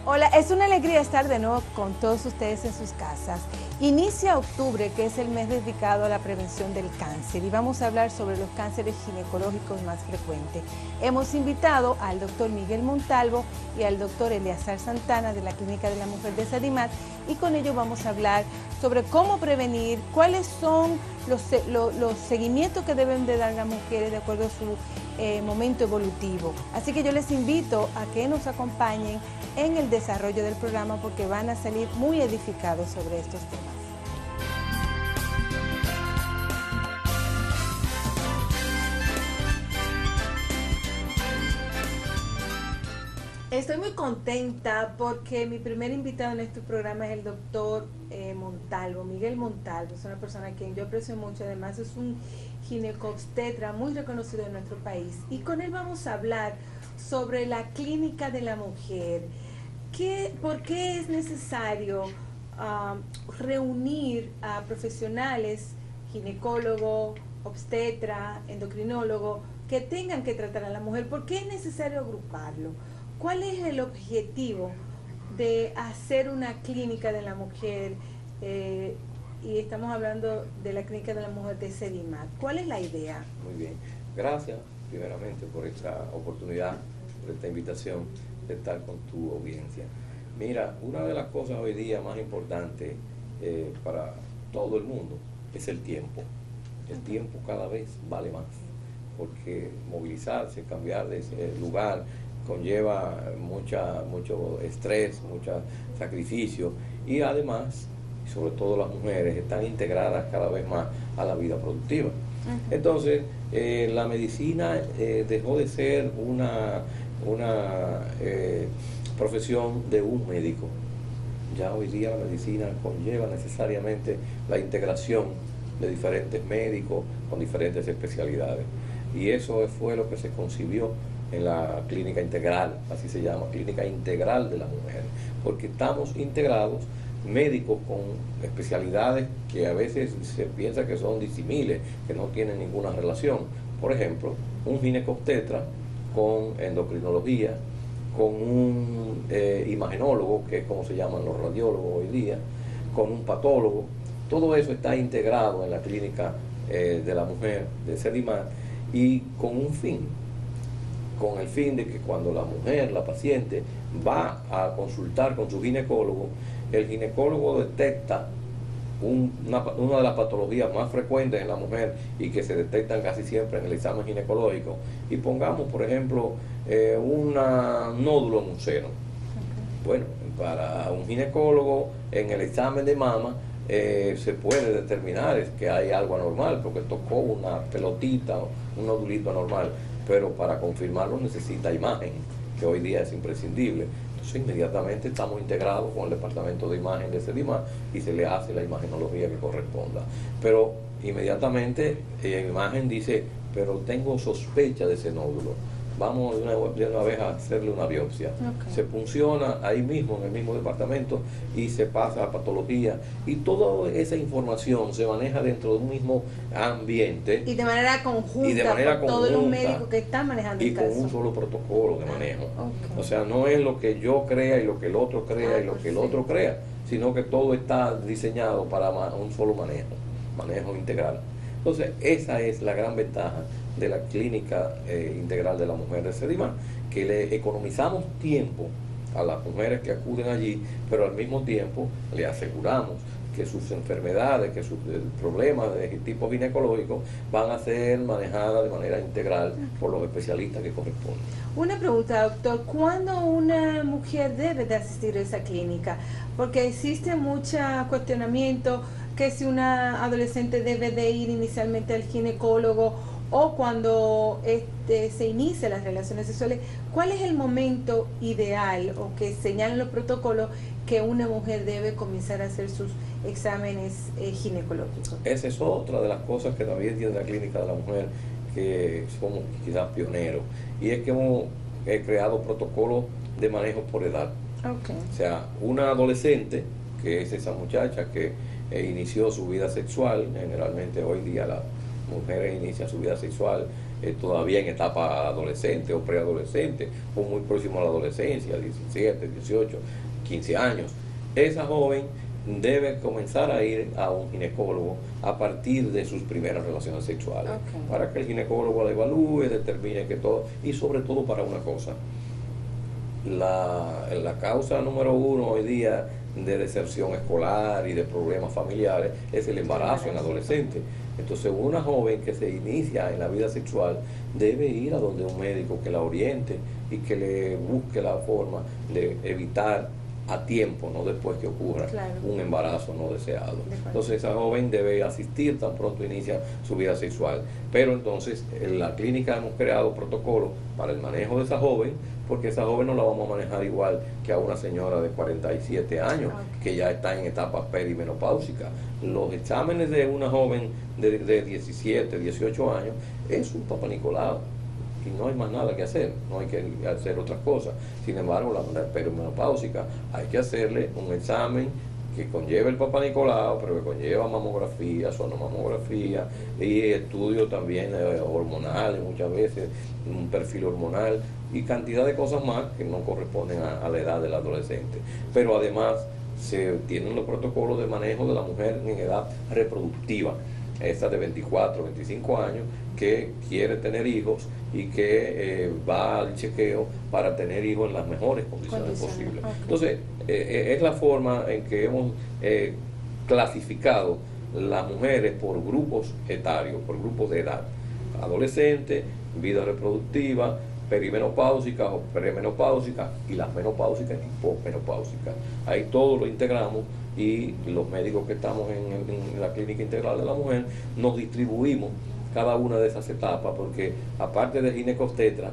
Hola, es una alegría estar de nuevo con todos ustedes en sus casas. Inicia octubre, que es el mes dedicado a la prevención del cáncer, y vamos a hablar sobre los cánceres ginecológicos más frecuentes. Hemos invitado al doctor Miguel Montalvo y al doctor Eleazar Santana de la Clínica de la Mujer de Sedimat, y con ellos vamos a hablar sobre cómo prevenir, cuáles son los seguimientos que deben de dar las mujeres de acuerdo a su momento evolutivo. Así que yo les invito a que nos acompañen en el desarrollo del programa porque van a salir muy edificados sobre estos temas. Estoy muy contenta porque mi primer invitado en este programa es el doctor Montalvo, Miguel Montalvo. Es una persona a quien yo aprecio mucho, además es un ginecobstetra muy reconocido en nuestro país. Y con él vamos a hablar sobre la clínica de la mujer. ¿Por qué es necesario reunir a profesionales, ginecólogo, obstetra, endocrinólogo, que tengan que tratar a la mujer? ¿Por qué es necesario agruparlo? ¿Cuál es el objetivo de hacer una clínica de la mujer? Y estamos hablando de la clínica de la mujer de Sedimat. ¿Cuál es la idea? Muy bien. Gracias, primeramente, por esta oportunidad, por esta invitación de estar con tu audiencia. Mira, una de las cosas hoy día más importantes para todo el mundo es el tiempo. El tiempo cada vez vale más, porque movilizarse, cambiar de ese lugar, conlleva mucho estrés, mucho sacrificio, y además, sobre todo las mujeres, están integradas cada vez más a la vida productiva. Entonces, la medicina dejó de ser una profesión de un médico. Ya hoy día la medicina conlleva necesariamente la integración de diferentes médicos con diferentes especialidades, y eso fue lo que se concibió en la clínica integral, así se llama, clínica integral de la mujer, porque estamos integrados médicos con especialidades que a veces se piensa que son disímiles, que no tienen ninguna relación. Por ejemplo, un ginecobstetra con endocrinología, con un imagenólogo, que es como se llaman los radiólogos hoy día, con un patólogo. Todo eso está integrado en la clínica de la mujer de Sedimat, y con el fin de que cuando la mujer, la paciente, va a consultar con su ginecólogo, el ginecólogo detecta una de las patologías más frecuentes en la mujer y que se detectan casi siempre en el examen ginecológico. Y pongamos, por ejemplo, un nódulo en un seno. Bueno, para un ginecólogo, en el examen de mama, se puede determinar que hay algo anormal, porque tocó una pelotita, un nodulito anormal, pero para confirmarlo necesita imagen, que hoy día es imprescindible. Entonces inmediatamente estamos integrados con el departamento de imagen de Sedimat y se le hace la imagenología que corresponda. Pero inmediatamente en imagen dice, pero tengo sospecha de ese nódulo, vamos de una vez a hacerle una biopsia. Se funciona ahí mismo, en el mismo departamento, y se pasa a patología, y toda esa información se maneja dentro de un mismo ambiente. Y de manera conjunta, por todos los médicos que están manejando el caso. Y con un solo protocolo de manejo. O sea, no es lo que yo crea y lo que el otro crea y lo que el otro crea, sino que todo está diseñado para un solo manejo integral. Entonces, esa es la gran ventaja de la clínica integral de la mujer de Sedimat, que le economizamos tiempo a las mujeres que acuden allí, pero al mismo tiempo le aseguramos que sus enfermedades, que sus problemas de tipo ginecológico van a ser manejadas de manera integral por los especialistas que corresponden. Una pregunta, doctor, ¿cuándo una mujer debe de asistir a esa clínica? Porque existe mucho cuestionamiento que si una adolescente debe de ir inicialmente al ginecólogo o cuando se inician las relaciones sexuales. ¿Cuál es el momento ideal o que señalan los protocolos que una mujer debe comenzar a hacer sus exámenes ginecológicos? Esa es otra de las cosas que también tiene la clínica de la mujer, que somos quizás pioneros, y es que hemos creado protocolos de manejo por edad. O sea, una adolescente, que es esa muchacha que inició su vida sexual, generalmente hoy día las mujeres inician su vida sexual todavía en etapa adolescente o preadolescente, o muy próximo a la adolescencia, 17, 18, 15 años. Esa joven debe comenzar a ir a un ginecólogo a partir de sus primeras relaciones sexuales, para que el ginecólogo la evalúe, determine que todo, y sobre todo para una cosa, la causa número uno hoy día de deserción escolar y de problemas familiares es el embarazo en adolescentes. Entonces una joven que se inicia en la vida sexual debe ir a donde un médico que la oriente y que le busque la forma de evitar a tiempo, no después que ocurra un embarazo no deseado. Entonces esa joven debe asistir tan pronto inicia su vida sexual. Pero entonces en la clínica hemos creado protocolos para el manejo de esa joven, porque esa joven no la vamos a manejar igual que a una señora de 47 años que ya está en etapa perimenopáusica. Los exámenes de una joven de 17, 18 años es un Papa Nicolau y no hay más nada que hacer, no hay que hacer otras cosas. Sin embargo, la perimenopáusica hay que hacerle un examen que conlleva el Papa Nicolau, pero que conlleva mamografía, sonomamografía y estudios también hormonales, muchas veces un perfil hormonal y cantidad de cosas más que no corresponden a la edad del adolescente. Pero además se tienen los protocolos de manejo de la mujer en edad reproductiva, esta de 24, 25 años, que quiere tener hijos y que va al chequeo para tener hijos en las mejores condiciones posibles. Entonces, es la forma en que hemos clasificado las mujeres por grupos etarios, por grupos de edad: adolescente, vida reproductiva, perimenopáusicas o premenopáusicas, y las menopáusicas y posmenopáusicas. Ahí todo lo integramos, y los médicos que estamos en la Clínica Integral de la Mujer nos distribuimos cada una de esas etapas, porque aparte de ginecobstetra,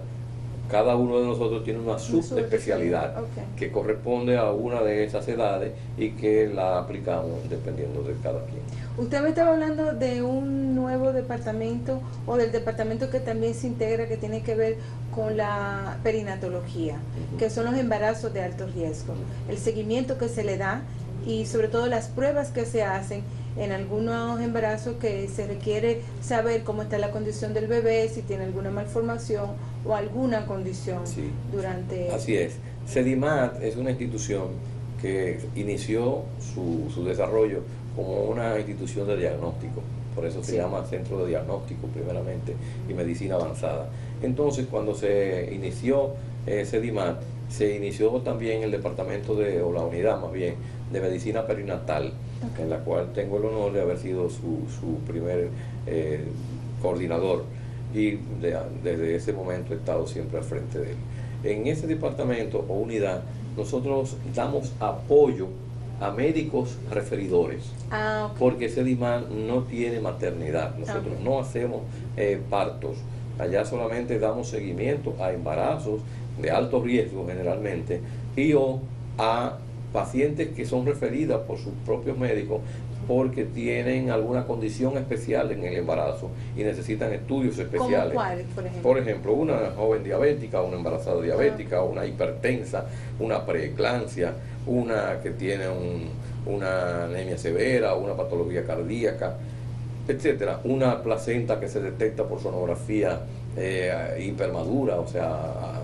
cada uno de nosotros tiene una subespecialidad que corresponde a una de esas edades y que la aplicamos dependiendo de cada quien. Usted me estaba hablando de un nuevo departamento, o del departamento que también se integra, que tiene que ver con la perinatología, que son los embarazos de alto riesgo, el seguimiento que se le da y sobre todo las pruebas que se hacen en algunos embarazos, que se requiere saber cómo está la condición del bebé, si tiene alguna malformación o alguna condición durante... Así es. CEDIMAT es una institución que inició su desarrollo como una institución de diagnóstico, por eso se llama Centro de Diagnóstico primeramente y Medicina Avanzada. Entonces, cuando se inició CEDIMAT, se inició también el departamento o la unidad más bien, de medicina perinatal, en la cual tengo el honor de haber sido su primer coordinador, y desde ese momento he estado siempre al frente de él. En ese departamento o unidad nosotros damos apoyo a médicos referidores, porque CEDIMAT no tiene maternidad, nosotros no hacemos partos, allá solamente damos seguimiento a embarazos de alto riesgo generalmente, y o a pacientes que son referidas por sus propios médicos porque tienen alguna condición especial en el embarazo y necesitan estudios especiales. ¿Cómo cuáles, por ejemplo? Por ejemplo, una joven diabética, una embarazada diabética, una hipertensa, una preeclampsia, una que tiene una anemia severa, una patología cardíaca, etcétera, una placenta que se detecta por sonografía hipermadura, o sea,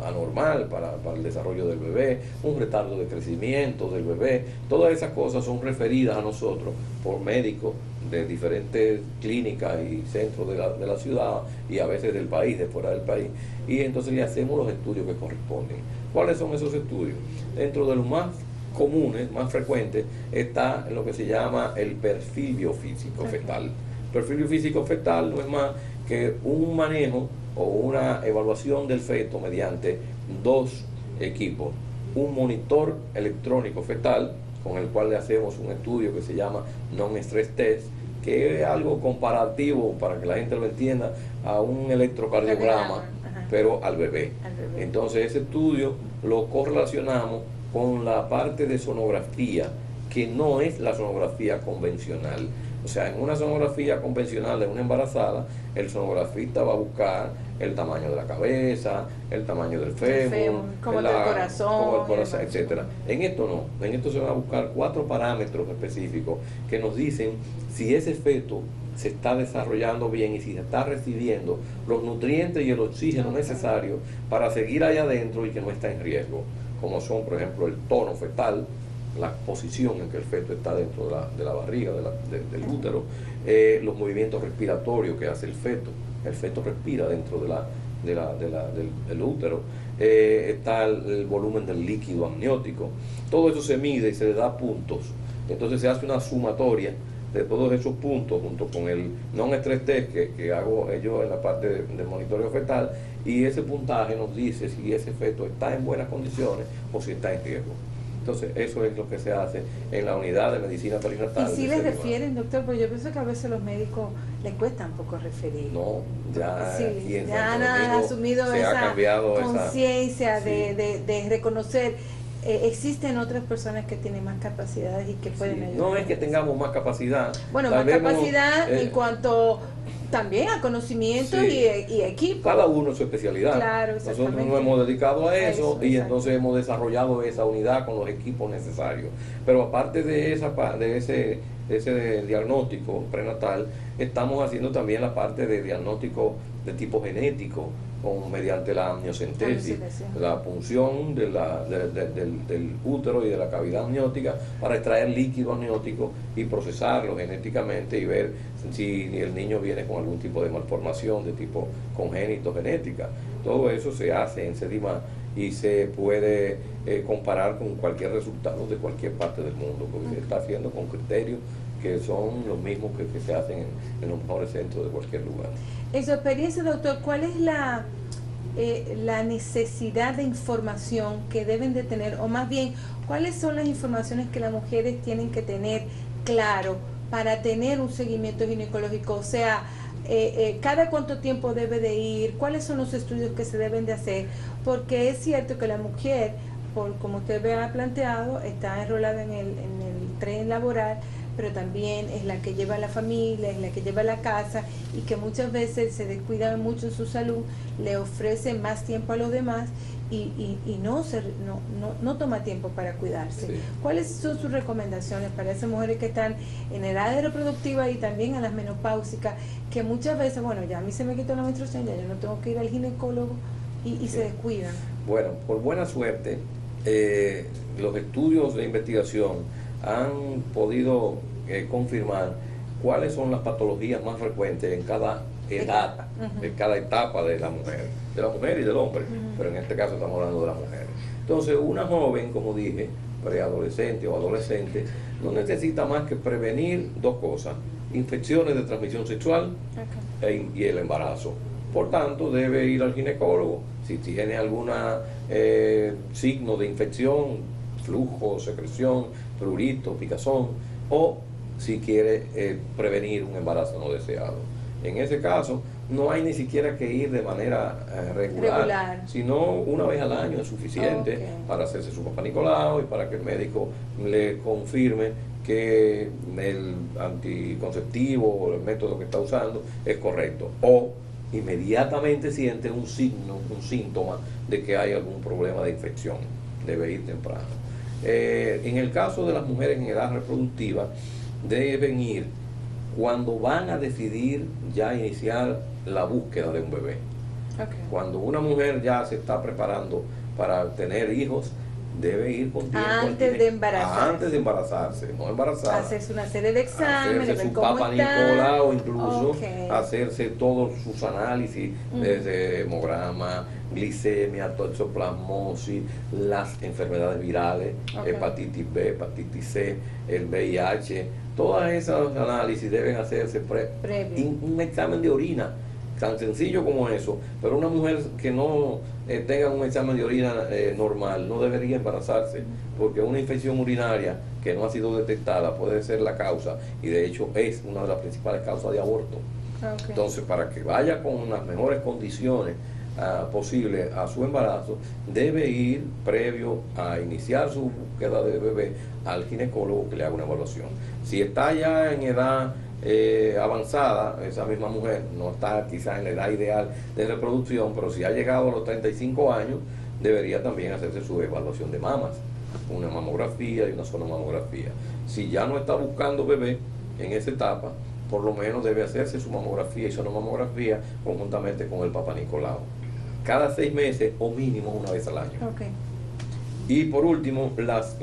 anormal para el desarrollo del bebé, un retardo de crecimiento del bebé. Todas esas cosas son referidas a nosotros por médicos de diferentes clínicas y centros de la ciudad, y a veces del país, de fuera del país, y entonces le hacemos los estudios que corresponden. ¿Cuáles son esos estudios? Dentro de los más comunes, más frecuentes, está lo que se llama el perfil biofísico fetal. El perfil biofísico fetal no es más que un manejo o una evaluación del feto mediante dos equipos: un monitor electrónico fetal, con el cual le hacemos un estudio que se llama non-stress test, que es algo comparativo, para que la gente lo entienda, a un electrocardiograma, pero al bebé. Entonces ese estudio lo correlacionamos con la parte de sonografía, que no es la sonografía convencional. O sea, en una sonografía convencional de una embarazada, el sonografista va a buscar el tamaño de la cabeza, el tamaño del fémur, como el corazón, etcétera. En esto no, en esto se van a buscar 4 parámetros específicos que nos dicen si ese feto se está desarrollando bien y si se está recibiendo los nutrientes y el oxígeno necesarios para seguir allá adentro y que no está en riesgo, como son, por ejemplo, el tono fetal, la posición en que el feto está dentro de la barriga, del útero, los movimientos respiratorios que hace el feto respira dentro del útero, está el volumen del líquido amniótico, todo eso se mide y se le da puntos, entonces se hace una sumatoria de todos esos puntos junto con el non-stress test que hago yo en la parte del monitoreo fetal, y ese puntaje nos dice si ese feto está en buenas condiciones o si está en riesgo. Entonces, eso es lo que se hace en la unidad de medicina perinatal. ¿Y si les refieren, doctor? Porque yo pienso que a veces a los médicos les cuesta un poco referir. No, ya sí, aquí en ya Santo han Domingo asumido se esa ha cambiado conciencia sí. de reconocer. Existen otras personas que tienen más capacidades y que pueden ayudar. No es que tengamos más capacidad. Bueno, más capacidad en cuanto también a conocimiento y equipo. Cada uno su especialidad. Claro, nosotros nos hemos dedicado a eso y entonces hemos desarrollado esa unidad con los equipos necesarios. Pero aparte de ese diagnóstico prenatal, estamos haciendo también la parte de diagnóstico de tipo genético, mediante la amniocentesis, la punción del útero y de la cavidad amniótica para extraer líquido amniótico y procesarlo genéticamente y ver si el niño viene con algún tipo de malformación de tipo congénito genética. Todo eso se hace en SEDIMAD y se puede comparar con cualquier resultado de cualquier parte del mundo, porque se está haciendo con criterios que son los mismos que se hacen en los mejores centros de cualquier lugar. En su experiencia, doctor, ¿cuál es la necesidad de información que deben de tener, o más bien, cuáles son las informaciones que las mujeres tienen que tener claro para tener un seguimiento ginecológico? O sea, cada cuánto tiempo debe de ir, cuáles son los estudios que se deben de hacer, porque es cierto que la mujer, como usted ha planteado, está enrolada en el tren laboral, pero también es la que lleva a la familia, es la que lleva a la casa, y que muchas veces se descuida mucho en su salud, le ofrece más tiempo a los demás y no toma tiempo para cuidarse. Sí. ¿Cuáles son sus recomendaciones para esas mujeres que están en edad reproductiva y también a las menopáusicas, que muchas veces, bueno, ya a mí se me quitó la menstruación, ya yo no tengo que ir al ginecólogo y se descuidan? Bueno, por buena suerte, los estudios de investigación han podido confirmar cuáles son las patologías más frecuentes en cada edad, en cada etapa de la mujer y del hombre, pero en este caso estamos hablando de la mujer. Entonces, una joven, como dije, preadolescente o adolescente, no necesita más que prevenir dos cosas: infecciones de transmisión sexual y el embarazo. Por tanto, debe ir al ginecólogo si tiene algún signo de infección, flujo, secreción, prurito, picazón, o si quiere prevenir un embarazo no deseado. En ese caso, no hay ni siquiera que ir de manera regular, sino una vez al año es suficiente para hacerse su Papá Nicolau y para que el médico le confirme que el anticonceptivo o el método que está usando es correcto, o inmediatamente siente un síntoma de que hay algún problema de infección, debe ir temprano. En el caso de las mujeres en edad reproductiva, deben ir cuando van a decidir ya iniciar la búsqueda de un bebé. Cuando una mujer ya se está preparando para tener hijos, debe ir con tiempo antes de embarazarse. Antes de embarazarse, no embarazada. Hacerse una serie de exámenes, hacerse su Papá Nicolau, incluso hacerse todos sus análisis, desde hemograma, glicemia, toxoplasmosis, las enfermedades virales, hepatitis B, hepatitis C, el VIH, todas esas análisis deben hacerse un examen de orina, tan sencillo como eso. Pero una mujer que no tenga un examen de orina normal no debería embarazarse, porque una infección urinaria que no ha sido detectada puede ser la causa, y de hecho es una de las principales causas de aborto. Entonces, para que vaya con las mejores condiciones posible a su embarazo, debe ir previo a iniciar su búsqueda de bebé al ginecólogo que le haga una evaluación. Si está ya en edad avanzada, esa misma mujer no está quizás en la edad ideal de reproducción, pero si ha llegado a los 35 años, debería también hacerse su evaluación de mamas, una mamografía y una sonomamografía. Si ya no está buscando bebé en esa etapa, por lo menos debe hacerse su mamografía y sonomamografía conjuntamente con el Papa Nicolau. Cada 6 meses o mínimo una vez al año. Okay. Y por último, las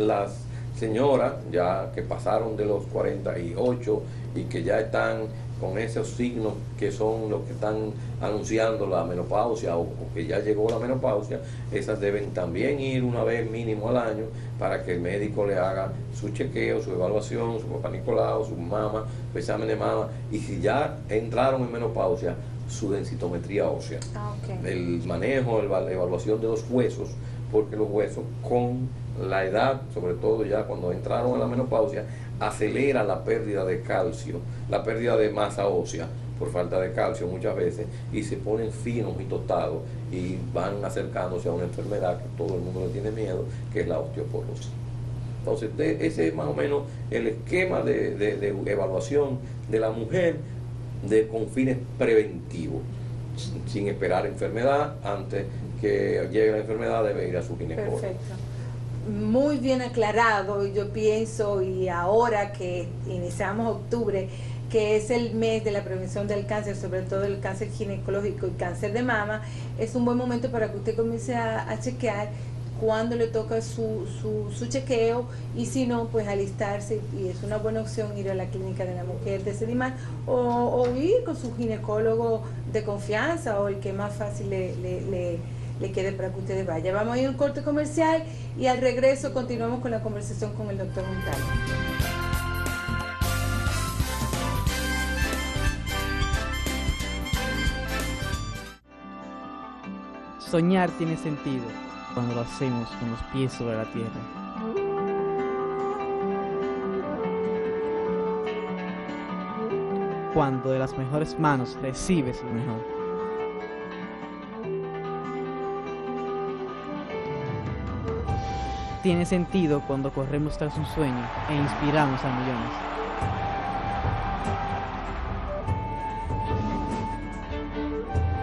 señoras ya que pasaron de los 48 y que ya están con esos signos que son los que están anunciando la menopausia o que ya llegó la menopausia, esas deben también ir una vez mínimo al año para que el médico le haga su chequeo, su evaluación, su Papa Nicolau, su mama, su examen de mama, y si ya entraron en menopausia, su densitometría ósea. Okay. El manejo, la evaluación de los huesos, porque los huesos con la edad, sobre todo ya cuando entraron en la menopausia, acelera la pérdida de calcio, la pérdida de masa ósea por falta de calcio muchas veces, y se ponen finos y tostados y van acercándose a una enfermedad que todo el mundo le tiene miedo, que es la osteoporosis. Entonces ese es más o menos el esquema de evaluación de la mujer con fines preventivos, sin esperar enfermedad. Antes que llegue la enfermedad debe ir a su ginecólogo. Perfecto. Muy bien aclarado. Yo pienso, y ahora que iniciamos octubre, que es el mes de la prevención del cáncer, sobre todo el cáncer ginecológico y cáncer de mama, es un buen momento para que usted comience a chequear cuando le toca su chequeo, y si no, pues alistarse, y es una buena opción ir a la clínica de la mujer de Sedimar o ir con su ginecólogo de confianza o el que más fácil le quede para que ustedes vayan. Vamos a ir a un corte comercial y al regreso continuamos con la conversación con el doctor Montalvo. Soñar tiene sentido cuando lo hacemos con los pies sobre la tierra. Cuando de las mejores manos recibes lo mejor. Tiene sentido cuando corremos tras un sueño e inspiramos a millones.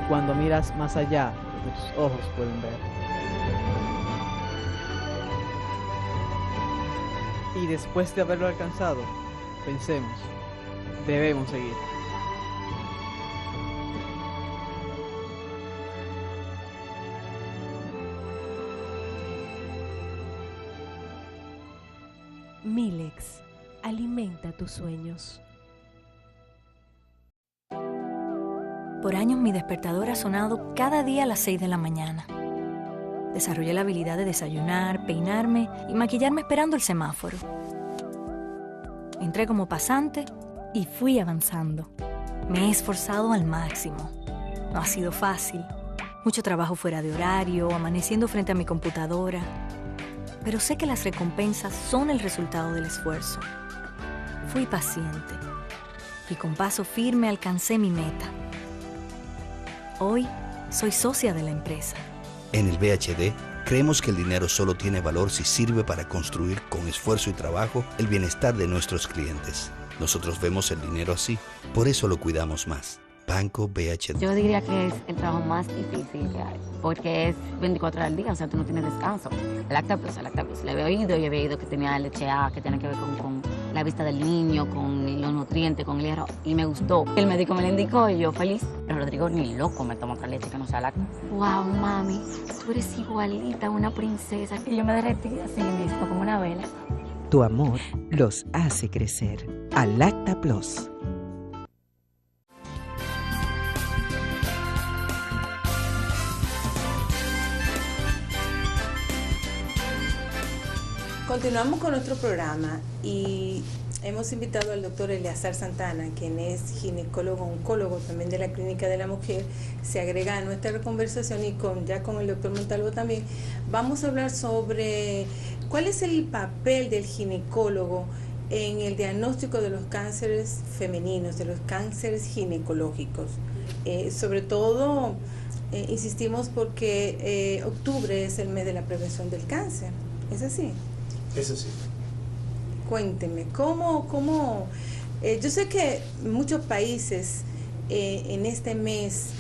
Cuando miras más allá de lo que tus ojos pueden ver. Y después de haberlo alcanzado, pensemos, debemos seguir. Milex, alimenta tus sueños. Por años mi despertador ha sonado cada día a las 6 de la mañana. Desarrollé la habilidad de desayunar, peinarme y maquillarme esperando el semáforo. Entré como pasante y fui avanzando. Me he esforzado al máximo. No ha sido fácil. Mucho trabajo fuera de horario, amaneciendo frente a mi computadora. Pero sé que las recompensas son el resultado del esfuerzo. Fui paciente y con paso firme alcancé mi meta. Hoy soy socia de la empresa. En el BHD, creemos que el dinero solo tiene valor si sirve para construir con esfuerzo y trabajo el bienestar de nuestros clientes. Nosotros vemos el dinero así, por eso lo cuidamos más. Banco BHD. Yo diría que es el trabajo más difícil que hay, porque es 24 horas al día, o sea, tú no tienes descanso. Lacta Plus. Le había oído y había oído que tenía leche A, que tiene que ver con la vista del niño, con los nutrientes, con el hierro, y me gustó. El médico me lo indicó y yo feliz. Pero Rodrigo ni loco me toma otra leche que no sea lacta. Wow, mami, tú eres igualita a una princesa. Y yo me derretí así mismo, como una vela. Tu amor los hace crecer. Lacta Plus. Continuamos con nuestro programa y hemos invitado al doctor Eleazar Santana, quien es ginecólogo, oncólogo también de la Clínica de la Mujer. Se agrega a nuestra conversación y ya con el doctor Montalvo también. Vamos a hablar sobre cuál es el papel del ginecólogo en el diagnóstico de los cánceres femeninos, de los cánceres ginecológicos. Sobre todo, insistimos porque octubre es el mes de la prevención del cáncer. ¿Es así? Eso sí. Cuénteme, yo sé que muchos países en este mes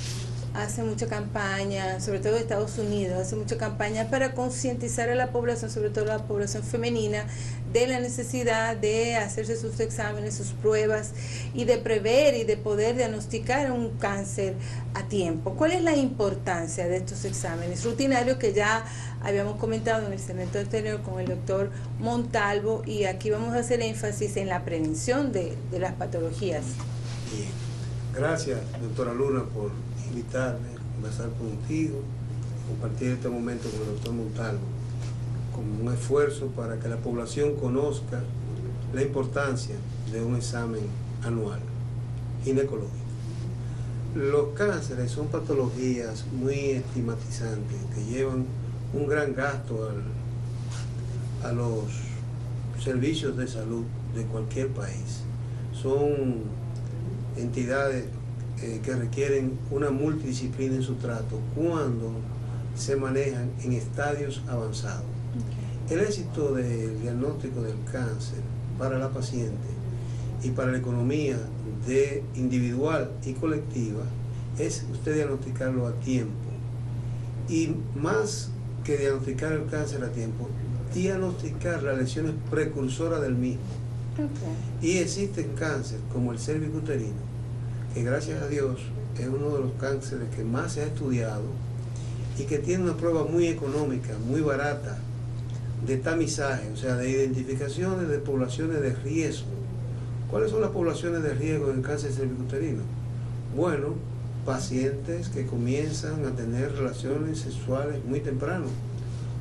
hace mucha campaña, sobre todo Estados Unidos, hace mucha campaña para concientizar a la población, sobre todo a la población femenina, de la necesidad de hacerse sus exámenes, sus pruebas y de prever y de poder diagnosticar un cáncer a tiempo. ¿Cuál es la importancia de estos exámenes rutinarios que ya habíamos comentado en el segmento anterior con el doctor Montalvo, y aquí vamos a hacer énfasis en la prevención de las patologías? Bien. Gracias, doctora Luna, por invitarme a conversar contigo, compartir este momento con el doctor Montalvo, como un esfuerzo para que la población conozca la importancia de un examen anual ginecológico. Los cánceres son patologías muy estigmatizantes que llevan un gran gasto a los servicios de salud de cualquier país. Son entidades que requieren una multidisciplina en su trato cuando se manejan en estadios avanzados. El éxito del diagnóstico del cáncer para la paciente y para la economía individual y colectiva es usted diagnosticarlo a tiempo. Y más que diagnosticar el cáncer a tiempo, diagnosticar las lesiones precursoras del mismo. Y existen cánceres como el cervicuterino, que gracias a Dios es uno de los cánceres que más se ha estudiado y que tiene una prueba muy económica, muy barata, de tamizaje, o sea, de identificaciones de poblaciones de riesgo. ¿Cuáles son las poblaciones de riesgo en el cáncer cervicuterino? Bueno, pacientes que comienzan a tener relaciones sexuales muy temprano,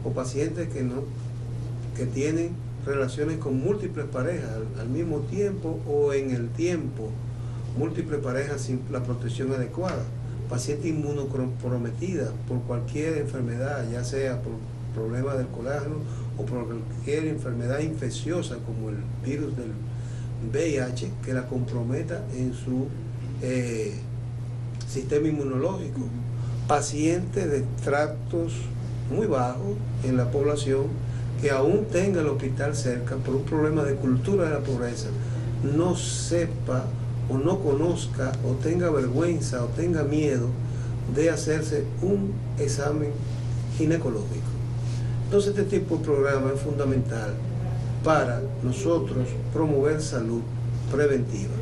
o pacientes que tienen relaciones con múltiples parejas al mismo tiempo o en el tiempo, múltiples parejas sin la protección adecuada, paciente inmunocomprometida por cualquier enfermedad, ya sea por problemas del colágeno o por cualquier enfermedad infecciosa como el virus del VIH que la comprometa en su sistema inmunológico, pacientes de tractos muy bajos en la población que aún tenga el hospital cerca por un problema de cultura de la pobreza, no sepa o no conozca o tenga vergüenza o tenga miedo de hacerse un examen ginecológico. Entonces este tipo de programa es fundamental para nosotros promover salud preventiva.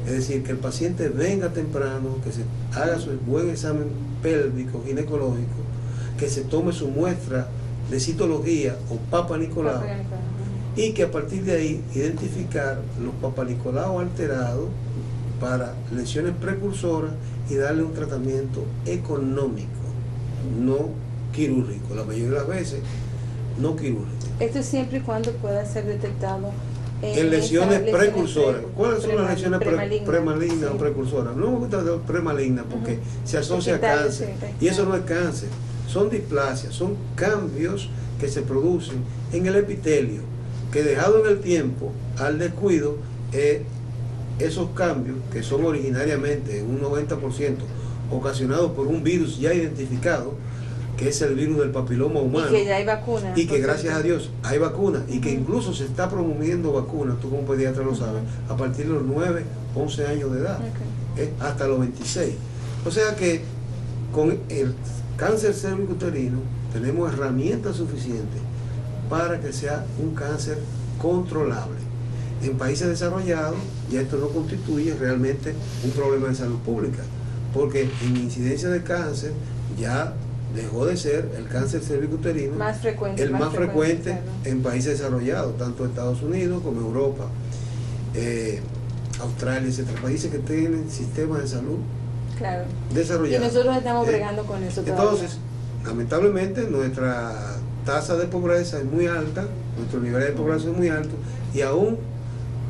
Es decir, que el paciente venga temprano, que se haga su buen examen pélvico, ginecológico, que se tome su muestra de citología o Papa Nicolau, y que a partir de ahí identificar los Papa Nicolau alterados para lesiones precursoras y darle un tratamiento económico, no quirúrgico, la mayoría de las veces no quirúrgico. Esto es siempre y cuando pueda ser detectado en lesiones precursoras. ¿Cuáles son las lesiones premalignas o precursoras? No me gusta de premalignas porque se asocia a cáncer, y eso no es cáncer, son displasias, son cambios que se producen en el epitelio, que dejado en el tiempo al descuido, esos cambios que son originariamente en un 90% ocasionados por un virus ya identificado, que es el virus del papiloma humano, y que ya hay vacunas, y que gracias a Dios hay vacunas, y que incluso se está promoviendo vacunas, tú como pediatra lo sabes, a partir de los 9, 11 años de edad, hasta los 26. O sea que con el cáncer cervicuterino tenemos herramientas suficientes para que sea un cáncer controlable. En países desarrollados ya esto no constituye realmente un problema de salud pública, porque en incidencia de cáncer ya dejó de ser el cáncer cervicuterino el más frecuente claro, en países desarrollados, tanto Estados Unidos como Europa, Australia, etc. Países que tienen sistemas de salud claro, desarrollados. Y nosotros estamos bregando con eso todavía. Entonces, lamentablemente, nuestra tasa de pobreza es muy alta, nuestro nivel de población es muy alto, y aún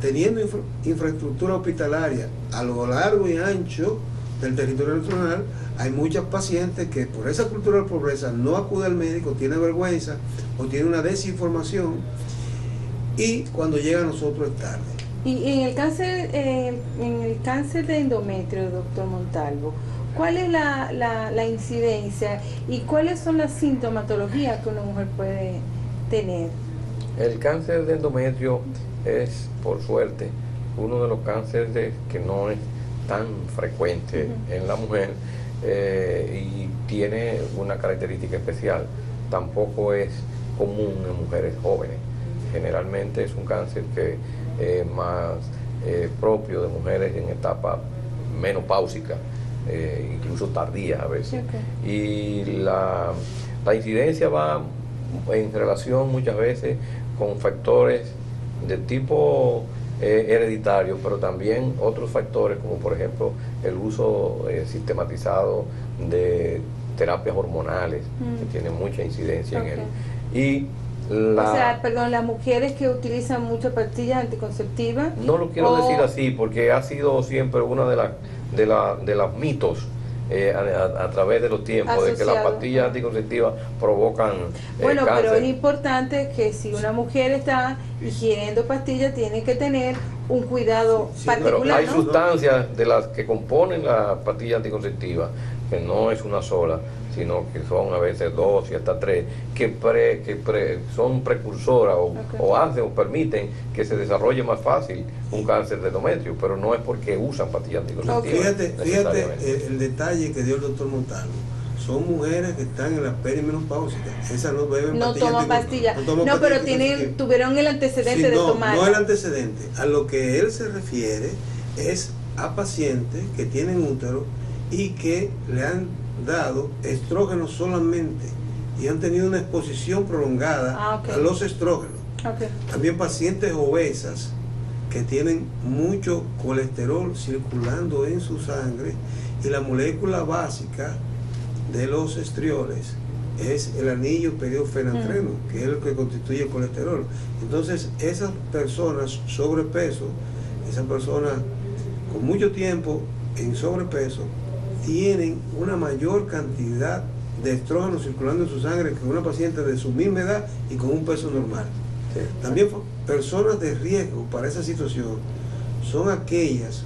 teniendo infraestructura hospitalaria a lo largo y ancho del territorio nacional, hay muchas pacientes que por esa cultura de pobreza no acude al médico, tiene vergüenza o tiene una desinformación, y cuando llega a nosotros es tarde. Y en el cáncer de endometrio, doctor Montalvo, ¿cuál es la incidencia y cuáles son las sintomatologías que una mujer puede tener? El cáncer de endometrio es, por suerte, uno de los cánceres que no es tan frecuente en la mujer, y tiene una característica especial. Tampoco es común en mujeres jóvenes. Generalmente es un cáncer que es más propio de mujeres en etapa menopáusica, incluso tardía a veces. Okay. Y la incidencia va en relación muchas veces con factores de tipo hereditario, pero también otros factores como por ejemplo el uso sistematizado de terapias hormonales que tienen mucha incidencia en él. Y o sea, perdón, las mujeres que utilizan muchas pastillas anticonceptivas. No lo quiero decir así porque ha sido siempre una de las mitos a través de los tiempos de que las pastillas anticonceptivas provocan bueno, cáncer. pero es importante que si una mujer está ingiriendo pastillas tiene que tener un cuidado particular. Pero hay sustancias de las que componen la pastilla anticonceptiva que no es una sola, sino que son a veces 2 y hasta 3, que son precursoras o hacen o permiten que se desarrolle más fácil un cáncer de endometrio, pero no es porque usan pastillas anticonceptivas. Fíjate el detalle que dio el doctor Montalvo. Son mujeres que están en la perimenopáusica. Esas no beben pastillas. No toman pastillas. No, pero tuvieron el antecedente de tomar. No el antecedente. A lo que él se refiere es a pacientes que tienen útero y que le han dado estrógenos solamente y han tenido una exposición prolongada a los estrógenos. También pacientes obesas que tienen mucho colesterol circulando en su sangre y la molécula básica de los estrioles es el anillo periofenantreno, que es el que constituye el colesterol. Entonces esas personas sobrepeso, esas personas con mucho tiempo en sobrepeso, tienen una mayor cantidad de estrógenos circulando en su sangre que una paciente de su misma edad y con un peso normal. Sí. También personas de riesgo para esa situación son aquellas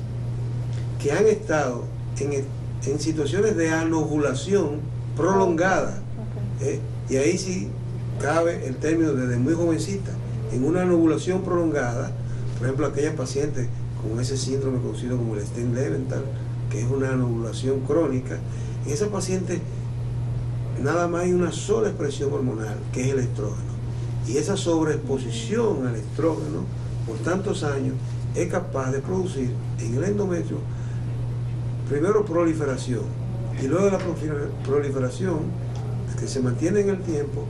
que han estado en situaciones de anovulación prolongada. Y ahí sí cabe el término desde muy jovencita. En una anovulación prolongada, por ejemplo, aquellas pacientes con ese síndrome conocido como el Stein-Leventhal, que es una anovulación crónica, en esa paciente nada más hay una sola expresión hormonal, que es el estrógeno. Y esa sobreexposición al estrógeno por tantos años es capaz de producir en el endometrio primero proliferación y luego de la proliferación que se mantiene en el tiempo,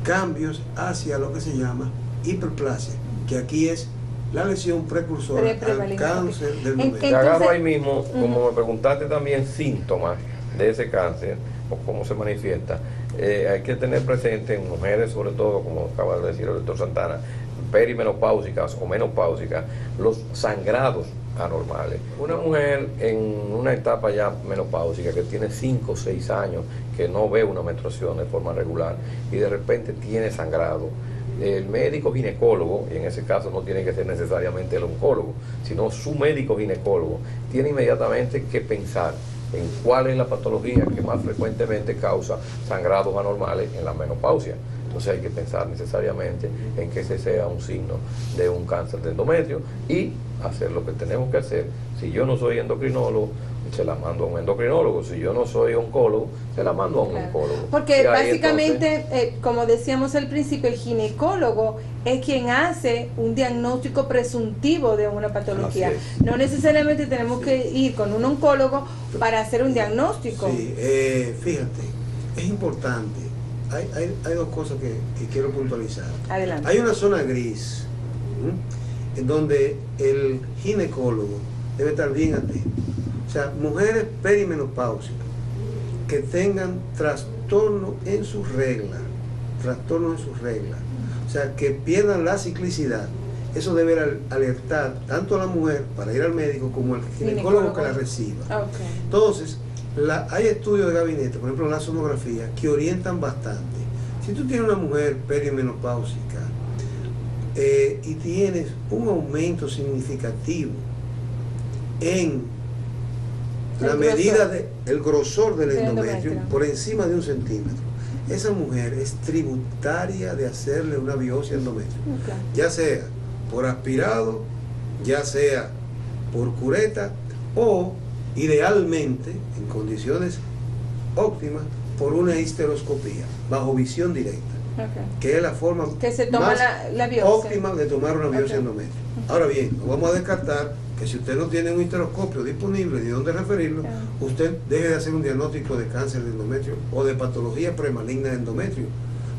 cambios hacia lo que se llama hiperplasia, que aquí es la lesión precursora al cáncer del endometrio. Te agarro ahí mismo, como me preguntaste también síntomas de ese cáncer o cómo se manifiesta, hay que tener presente en mujeres, sobre todo, como acaba de decir el doctor Santana, perimenopáusicas o menopáusicas, los sangrados anormales. Una mujer en una etapa ya menopáusica que tiene 5 o 6 años, que no ve una menstruación de forma regular y de repente tiene sangrado, el médico ginecólogo, y en ese caso no tiene que ser necesariamente el oncólogo, sino su médico ginecólogo, tiene inmediatamente que pensar en cuál es la patología que más frecuentemente causa sangrados anormales en la menopausia. Entonces hay que pensar necesariamente en que ese sea un signo de un cáncer de endometrio y hacer lo que tenemos que hacer. Si yo no soy endocrinólogo, se la mando a un endocrinólogo. Si yo no soy oncólogo, se la mando a un oncólogo. Porque básicamente, como decíamos al principio, el ginecólogo es quien hace un diagnóstico presuntivo de una patología. No necesariamente tenemos que ir con un oncólogo para hacer un diagnóstico. Sí, fíjate, es importante. Hay dos cosas que quiero puntualizar. Adelante. Hay una zona gris en donde el ginecólogo debe estar bien atento. O sea, mujeres perimenopáusicas que tengan trastorno en sus reglas, o sea, que pierdan la ciclicidad, eso debe alertar tanto a la mujer para ir al médico como al ginecólogo que la reciba. Entonces, hay estudios de gabinete, por ejemplo la sonografía, que orientan bastante. Si tú tienes una mujer perimenopáusica y tienes un aumento significativo en la medida del grosor del endometrio por encima de 1 centímetro, esa mujer es tributaria de hacerle una biopsia endometrio, ya sea por aspirado, ya sea por cureta o idealmente en condiciones óptima por una histeroscopía, bajo visión directa, que es la forma que se toma más la biopsia óptima de tomar una biopsia endometrio. Ahora bien, no vamos a descartar que si usted no tiene un histeroscopio disponible ni dónde referirlo, usted deje de hacer un diagnóstico de cáncer de endometrio o de patología premaligna de endometrio,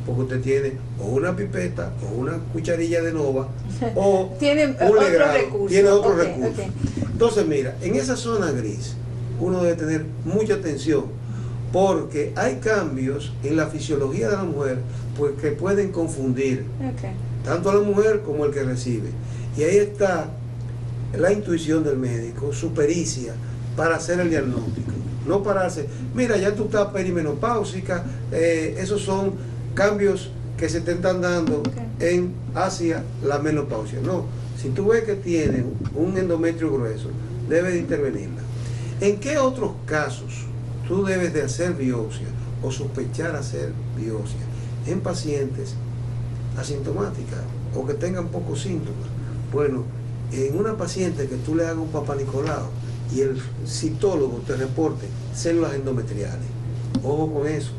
porque usted tiene o una pipeta o una cucharilla de Nova o tiene un legrado, tiene otro recurso. Okay. Entonces mira, en esa zona gris uno debe tener mucha atención, porque hay cambios en la fisiología de la mujer pues, que pueden confundir tanto a la mujer como el que recibe. Y ahí está la intuición del médico, su pericia para hacer el diagnóstico. No pararse, mira, ya tú estás perimenopáusica, esos son cambios que se te están dando hacia la menopausia. No, si tú ves que tiene un endometrio grueso, debes de intervenirla. ¿En qué otros casos tú debes de hacer biopsia o sospechar hacer biopsia? En pacientes asintomáticas o que tengan pocos síntomas. Bueno, en una paciente que tú le hagas un papanicolau y el citólogo te reporte células endometriales, ojo con eso,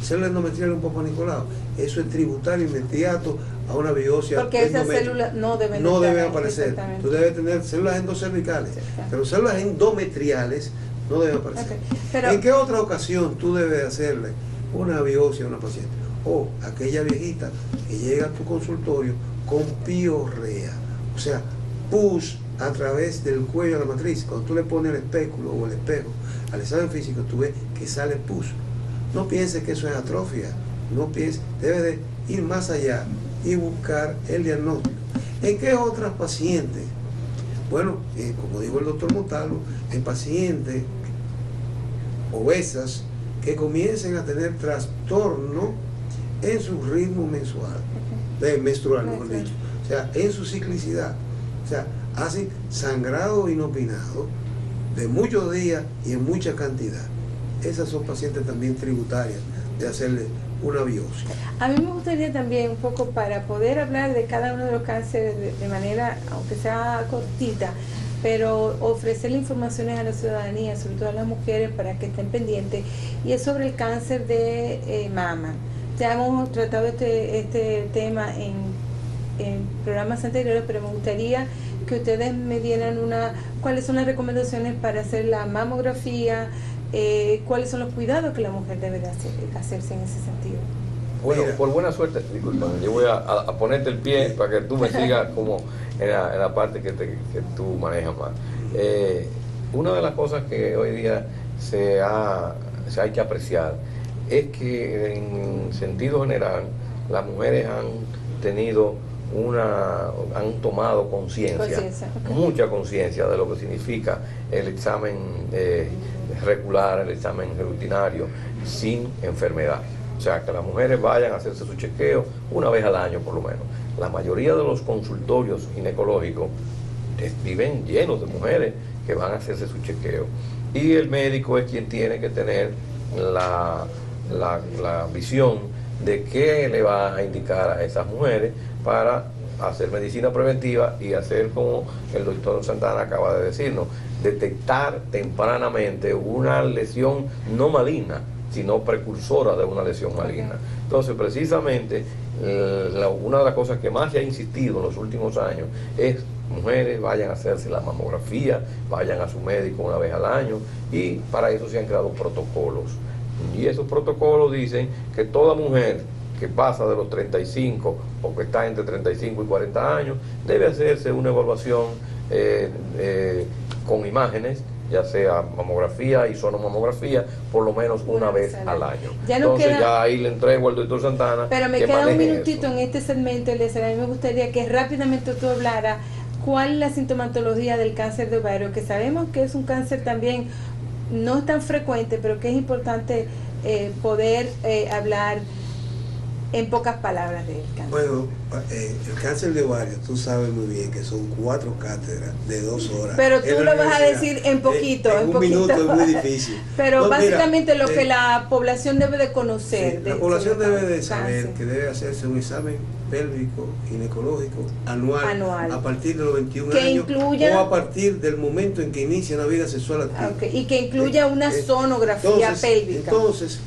células endometriales en un papanicolau, eso es tributario inmediato a una biopsia. Porque esas células no deben aparecer. Tú debes tener células endocervicales, pero células endometriales no deben aparecer. Pero, ¿en qué otra ocasión tú debes hacerle una biopsia a una paciente? O aquella viejita que llega a tu consultorio con piorrea, o sea, pus a través del cuello a la matriz. Cuando tú le pones el espéculo o el espejo al examen físico, tú ves que sale pus. No pienses que eso es atrofia, no pienses, debes de ir más allá y buscar el diagnóstico. ¿En qué otras pacientes? Bueno, como dijo el doctor Montalvo, en pacientes obesas que comiencen a tener trastorno en su ritmo menstrual, mejor dicho, o sea, en su ciclicidad, o sea, hacen sangrado inopinado de muchos días y en mucha cantidad. Esas son pacientes también tributarias de hacerle una biopsia. A mí me gustaría también un poco, para poder hablar de cada uno de los cánceres de manera, aunque sea cortita, pero ofrecerle informaciones a la ciudadanía, sobre todo a las mujeres, para que estén pendientes, y es sobre el cáncer de mama. Ya hemos tratado este tema en programas anteriores, pero me gustaría que ustedes me dieran cuáles son las recomendaciones para hacer la mamografía, cuáles son los cuidados que la mujer debe de hacerse en ese sentido. Bueno, por buena suerte, disculpa, yo voy a ponerte el pie para que tú me sigas como en la parte que tú manejas más. Una de las cosas que hoy día se hay que apreciar es que en sentido general las mujeres han tomado conciencia, mucha conciencia de lo que significa el examen regular, el examen rutinario sin enfermedad. O sea, que las mujeres vayan a hacerse su chequeo una vez al año por lo menos. La mayoría de los consultorios ginecológicos viven llenos de mujeres que van a hacerse su chequeo. Y el médico es quien tiene que tener la visión de qué le va a indicar a esas mujeres para hacer medicina preventiva y hacer como el doctor Santana acaba de decirnos, detectar tempranamente una lesión no maligna, sino precursora de una lesión maligna. Entonces, precisamente, una de las cosas que más se ha insistido en los últimos años es: mujeres, vayan a hacerse la mamografía, vayan a su médico una vez al año, y para eso se han creado protocolos. Y esos protocolos dicen que toda mujer que pasa de los 35 o que está entre 35 y 40 años debe hacerse una evaluación con imágenes, ya sea mamografía y sonomamografía, por lo menos una vez al año. Entonces ya ahí le entrego al doctor Santana. Pero me queda un minutito en este segmento, Eliezer. A mí me gustaría que rápidamente tú hablaras cuál es la sintomatología del cáncer de ovario, que sabemos que es un cáncer también no es tan frecuente, pero que es importante poder hablar en pocas palabras del cáncer? Bueno, el cáncer de ovario, tú sabes muy bien que son 4 cátedras de 2 horas. Pero tú lo vas a decir en poquito. En un minuto es muy difícil. Pero no, básicamente mira, lo que la población debe de conocer. Sí, la población debe de saber que debe hacerse un examen pélvico ginecológico anual. A partir de los 21 que años incluya, o a partir del momento en que inicia una vida sexual activa. Y que incluya una sonografía pélvica. Entonces,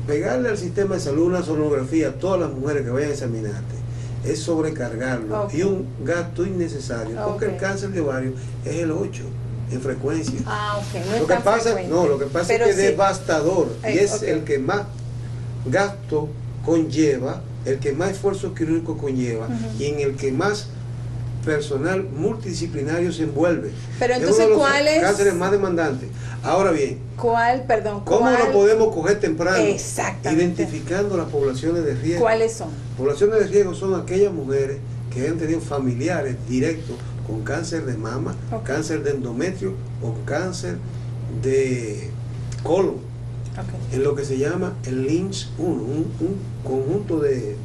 pegarle al sistema de salud una sonografía a todas las mujeres que vayan a examinarte es sobrecargarlo y un gasto innecesario, porque el cáncer de ovario es el 8 en frecuencia. No lo que pasa es que es devastador y es el que más gasto conlleva, el que más esfuerzo quirúrgico conlleva y en el que más personal multidisciplinario se envuelve. Pero entonces, ¿cuál es? Cánceres más demandantes. Ahora bien, ¿cómo lo podemos coger temprano? Exactamente. Identificando las poblaciones de riesgo. ¿Cuáles son? Poblaciones de riesgo son aquellas mujeres que han tenido familiares directos con cáncer de mama, cáncer de endometrio o cáncer de colon. En lo que se llama el Lynch 1, un conjunto de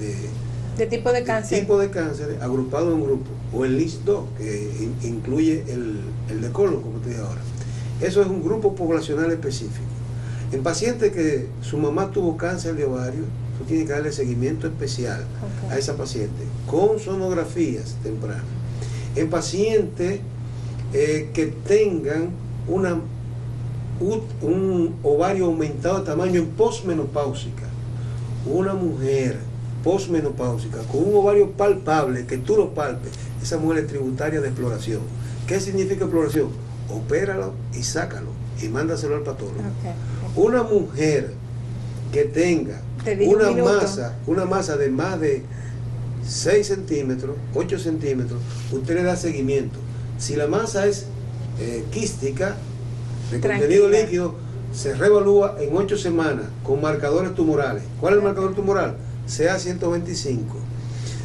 tipo de cáncer. Tipo de cáncer agrupado en un grupo, o el Lynch 2, que incluye el de colon, como te dije ahora. Eso es un grupo poblacional específico. En pacientes que su mamá tuvo cáncer de ovario, tú tienes que darle seguimiento especial a esa paciente, con sonografías tempranas. En pacientes que tengan un ovario aumentado de tamaño en posmenopáusica, una mujer posmenopáusica con un ovario palpable, que tú lo palpes, esa mujer es tributaria de exploración. ¿Qué significa exploración? Opéralo y sácalo y mándaselo al patólogo. Una mujer que tenga una masa de más de 6 centímetros, 8 centímetros, usted le da seguimiento. Si la masa es quística, de contenido líquido, se reevalúa en 8 semanas con marcadores tumorales. ¿Cuál es el marcador tumoral? CA125.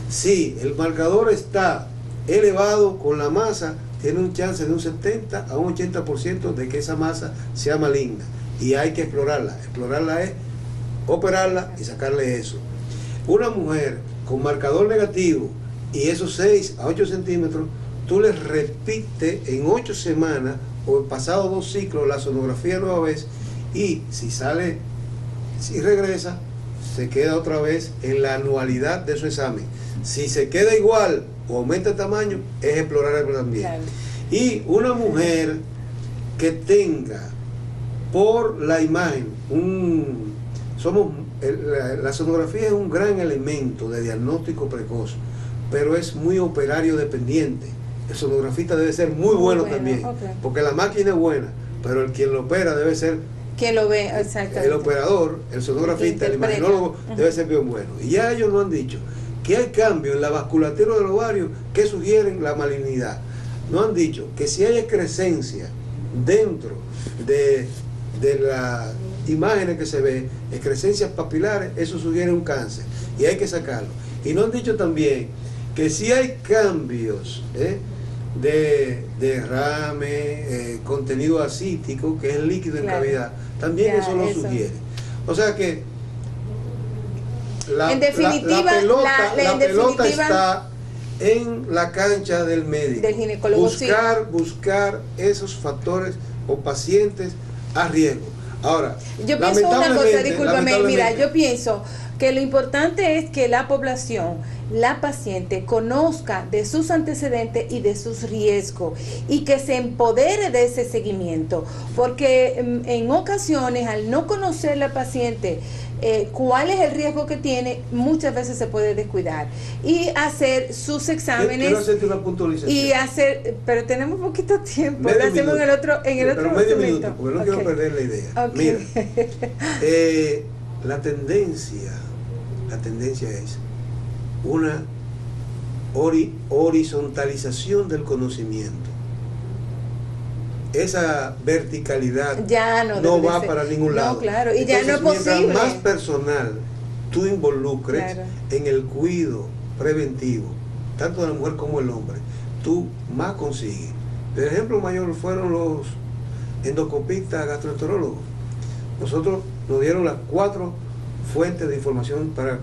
Si el marcador está elevado con la masa, tiene un chance de un 70 a un 80% de que esa masa sea maligna y hay que explorarla. Explorarla es operarla y sacarle eso. Una mujer con marcador negativo y esos 6 a 8 centímetros, tú les repites en 8 semanas o pasado 2 ciclos la sonografía nueva vez, y si regresa, se queda otra vez en la anualidad de su examen. Si se queda igual o aumenta el tamaño, es explorarlo también. Y una mujer que tenga por la imagen la sonografía es un gran elemento de diagnóstico precoz, pero es muy operario dependiente. El sonografista debe ser muy bueno también, porque la máquina es buena, pero el quien lo opera debe ser quien lo ve, exactamente. El operador, el sonografista, el imaginólogo debe ser bien bueno. Y ya ellos nos han dicho que hay cambios en la vasculatura del ovario que sugieren la malignidad. Nos han dicho que si hay excrescencia dentro de las imágenes que se ven, excrescencias papilares, eso sugiere un cáncer y hay que sacarlo. Y nos han dicho también que si hay cambios de derrame, contenido acítico, que es el líquido en cavidad, también eso lo sugiere. O sea que la pelota está en la cancha del médico, del ginecólogo, buscar esos factores o pacientes a riesgo. Ahora, yo pienso una cosa, discúlpame, mira, yo pienso que lo importante es que la población, la paciente, conozca de sus antecedentes y de sus riesgos y que se empodere de ese seguimiento, porque en ocasiones, al no conocer la paciente cuál es el riesgo que tiene, muchas veces se puede descuidar y hacer sus exámenes. Quiero hacerte una puntualización. Y hacer, pero tenemos poquito tiempo, lo hacemos en el otro medio minuto, porque no quiero perder la idea. Mira, la tendencia es una horizontalización del conocimiento. Esa verticalidad ya no va para ningún lado. No, claro, y entonces, ya no es posible. Mientras más personal tú involucres en el cuidado preventivo, tanto de la mujer como del hombre, tú más consigues. El ejemplo mayor fueron los endoscopistas gastroenterólogos. Nosotros nos dieron las 4 fuentes de información para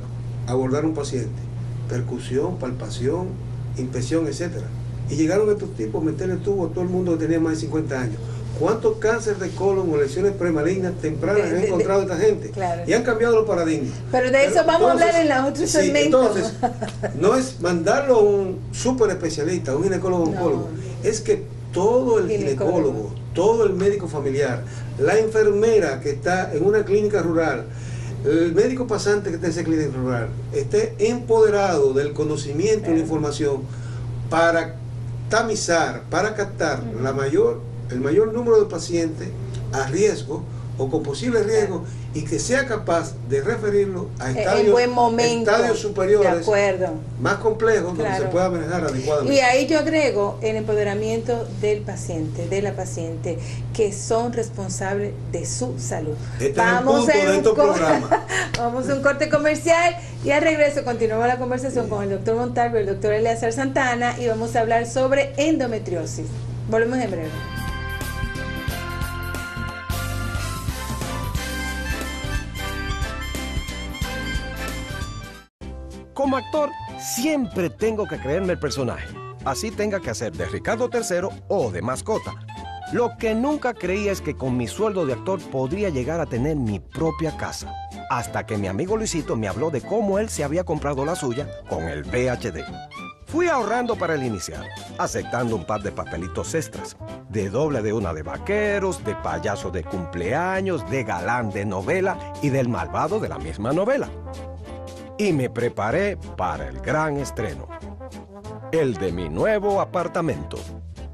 abordar un paciente: percusión, palpación, inspección, etcétera. Y llegaron estos tipos a meterle el tubo a todo el mundo que tenía más de 50 años. ¿Cuántos cánceres de colon o lesiones premalignas tempranas han encontrado esta gente? Claro. Y han cambiado los paradigmas. Pero de eso vamos a hablar en la otra segmento. Entonces, no es mandarlo a un súper especialista, a un ginecólogo oncólogo. Es que todo el ginecólogo, todo el médico familiar, la enfermera que está en una clínica rural, el médico pasante que está en esa clínica rural, esté empoderado del conocimiento y la información para tamizar, para captar el mayor número de pacientes a riesgo o con posible riesgo, y que sea capaz de referirlo a estadios superiores, más complejos, donde se pueda manejar adecuadamente. Y ahí yo agrego el empoderamiento del paciente, de la paciente, que son responsables de su salud. Vamos a un corte comercial y al regreso continuamos la conversación con el doctor Montalvo y el doctor Eleazar Santana, y vamos a hablar sobre endometriosis. Volvemos en breve. Como actor, siempre tengo que creerme el personaje. Así tenga que hacer de Ricardo III o de mascota. Lo que nunca creí es que con mi sueldo de actor podría llegar a tener mi propia casa. Hasta que mi amigo Luisito me habló de cómo él se había comprado la suya con el VHD. Fui ahorrando para el inicial, aceptando un par de papelitos extras. De doble de una de vaqueros, de payaso de cumpleaños, de galán de novela y del malvado de la misma novela. Y me preparé para el gran estreno, el de mi nuevo apartamento.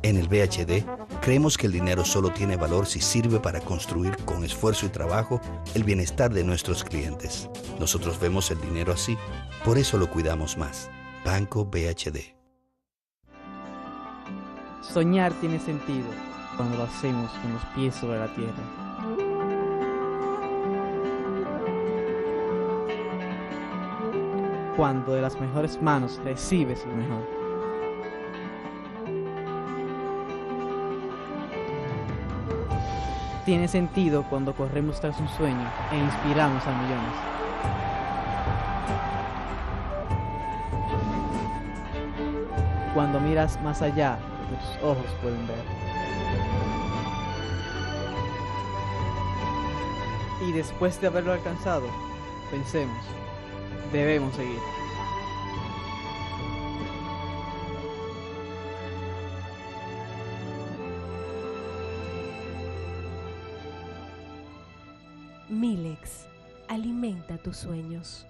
En el VHD, creemos que el dinero solo tiene valor si sirve para construir con esfuerzo y trabajo el bienestar de nuestros clientes. Nosotros vemos el dinero así, por eso lo cuidamos más. Banco VHD. Soñar tiene sentido cuando lo hacemos con los pies sobre la tierra. Cuando de las mejores manos recibes lo mejor. Tiene sentido cuando corremos tras un sueño e inspiramos a millones. Cuando miras más allá de lo que tus ojos pueden ver. Y después de haberlo alcanzado, pensemos, debemos seguir. Milex, alimenta tus sueños.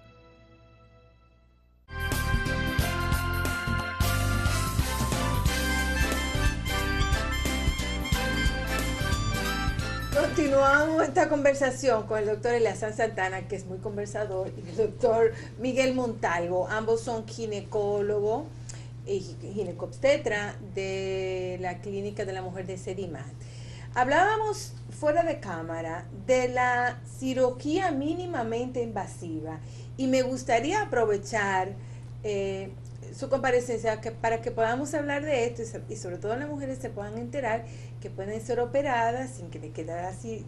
Continuamos esta conversación con el doctor Eleazar Santana, que es muy conversador, y el doctor Miguel Montalvo. Ambos son ginecólogo y ginecobstetra de la Clínica de la Mujer de Sedimat. Hablábamos fuera de cámara de la cirugía mínimamente invasiva, y me gustaría aprovechar su comparecencia para que podamos hablar de esto, y sobre todo las mujeres se puedan enterar que pueden ser operadas sin que le quede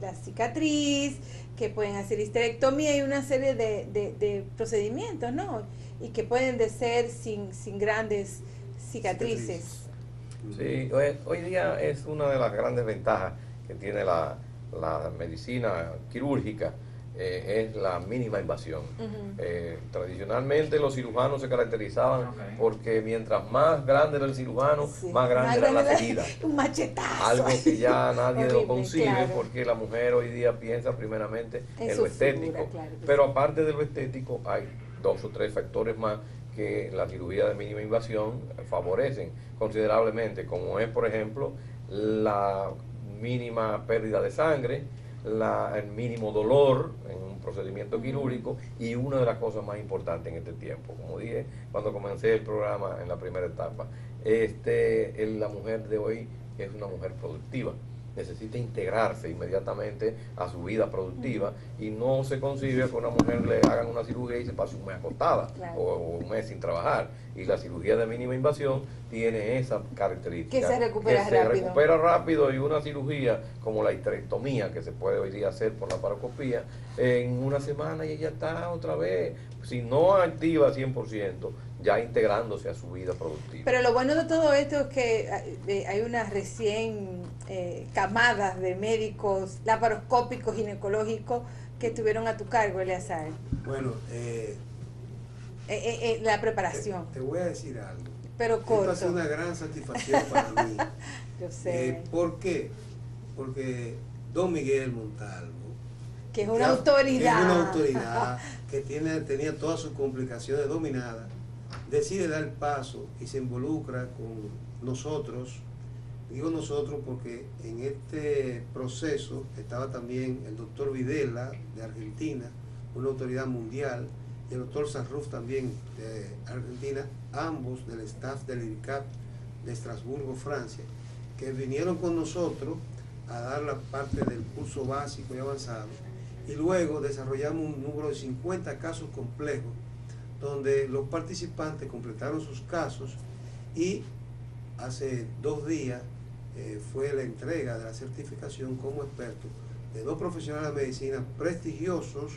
la cicatriz, que pueden hacer histerectomía y una serie de procedimientos, ¿no? Y que pueden ser sin grandes cicatrices. Sí, hoy día es una de las grandes ventajas que tiene la medicina quirúrgica, es la mínima invasión. Tradicionalmente los cirujanos se caracterizaban porque mientras más grande era el cirujano, más grande era la herida. Un machetazo. Algo que ya nadie horrible, lo concibe, claro. Porque la mujer hoy día piensa primeramente en su lo estético. figura, claro que pero sí. aparte de lo estético hay 2 o 3 factores más que la cirugía de mínima invasión favorecen considerablemente, como es, por ejemplo, la mínima pérdida de sangre, el mínimo dolor en un procedimiento quirúrgico, y una de las cosas más importantes en este tiempo, como dije cuando comencé el programa en la primera etapa, la mujer de hoy es una mujer productiva. necesita integrarse inmediatamente a su vida productiva y no se concibe que a una mujer le hagan una cirugía y se pase un mes acostada o un mes sin trabajar. Y la cirugía de mínima invasión tiene esa característica. Que se recupera rápido. Se recupera rápido, y una cirugía como la histerectomía que se puede hoy día hacer por la laparoscopía, en una semana y ella está otra vez, si no activa 100%, ya integrándose a su vida productiva. Pero lo bueno de todo esto es que hay una recién camadas de médicos laparoscópicos, ginecológicos que estuvieron a tu cargo, Eleazar. Bueno, la preparación. Te voy a decir algo. Pero corto. Esto ha sido una gran satisfacción para mí. Yo sé. ¿Por qué? Porque don Miguel Montalvo, que es una autoridad, que tenía todas sus complicaciones dominadas, decide dar el paso y se involucra con nosotros. Digo nosotros porque en este proceso estaba también el doctor Videla de Argentina, una autoridad mundial, y el doctor Sarruf también de Argentina, ambos del staff del IRCAP de Estrasburgo, Francia, que vinieron con nosotros a dar la parte del curso básico y avanzado, y luego desarrollamos un número de 50 casos complejos, donde los participantes completaron sus casos, y hace 2 días fue la entrega de la certificación como experto de 2 profesionales de medicina prestigiosos,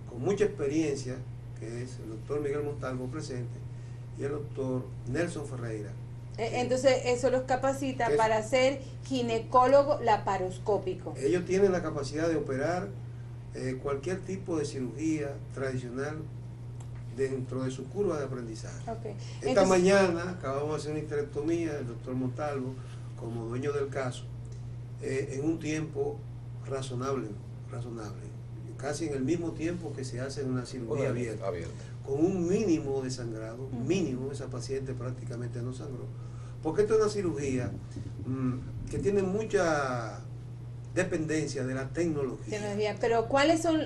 con mucha experiencia, que es el doctor Miguel Montalvo presente y el doctor Nelson Ferreira. Entonces eso los capacita para ser ginecólogo laparoscópico. Ellos tienen la capacidad de operar cualquier tipo de cirugía tradicional dentro de su curva de aprendizaje. Esta mañana acabamos de hacer una histerectomía, el doctor Montalvo como dueño del caso, en un tiempo razonable, casi en el mismo tiempo que se hace una cirugía abierta, con un mínimo de sangrado, mínimo, esa paciente prácticamente no sangró, porque esto es una cirugía que tiene mucha dependencia de la tecnología. Pero ¿cuáles son,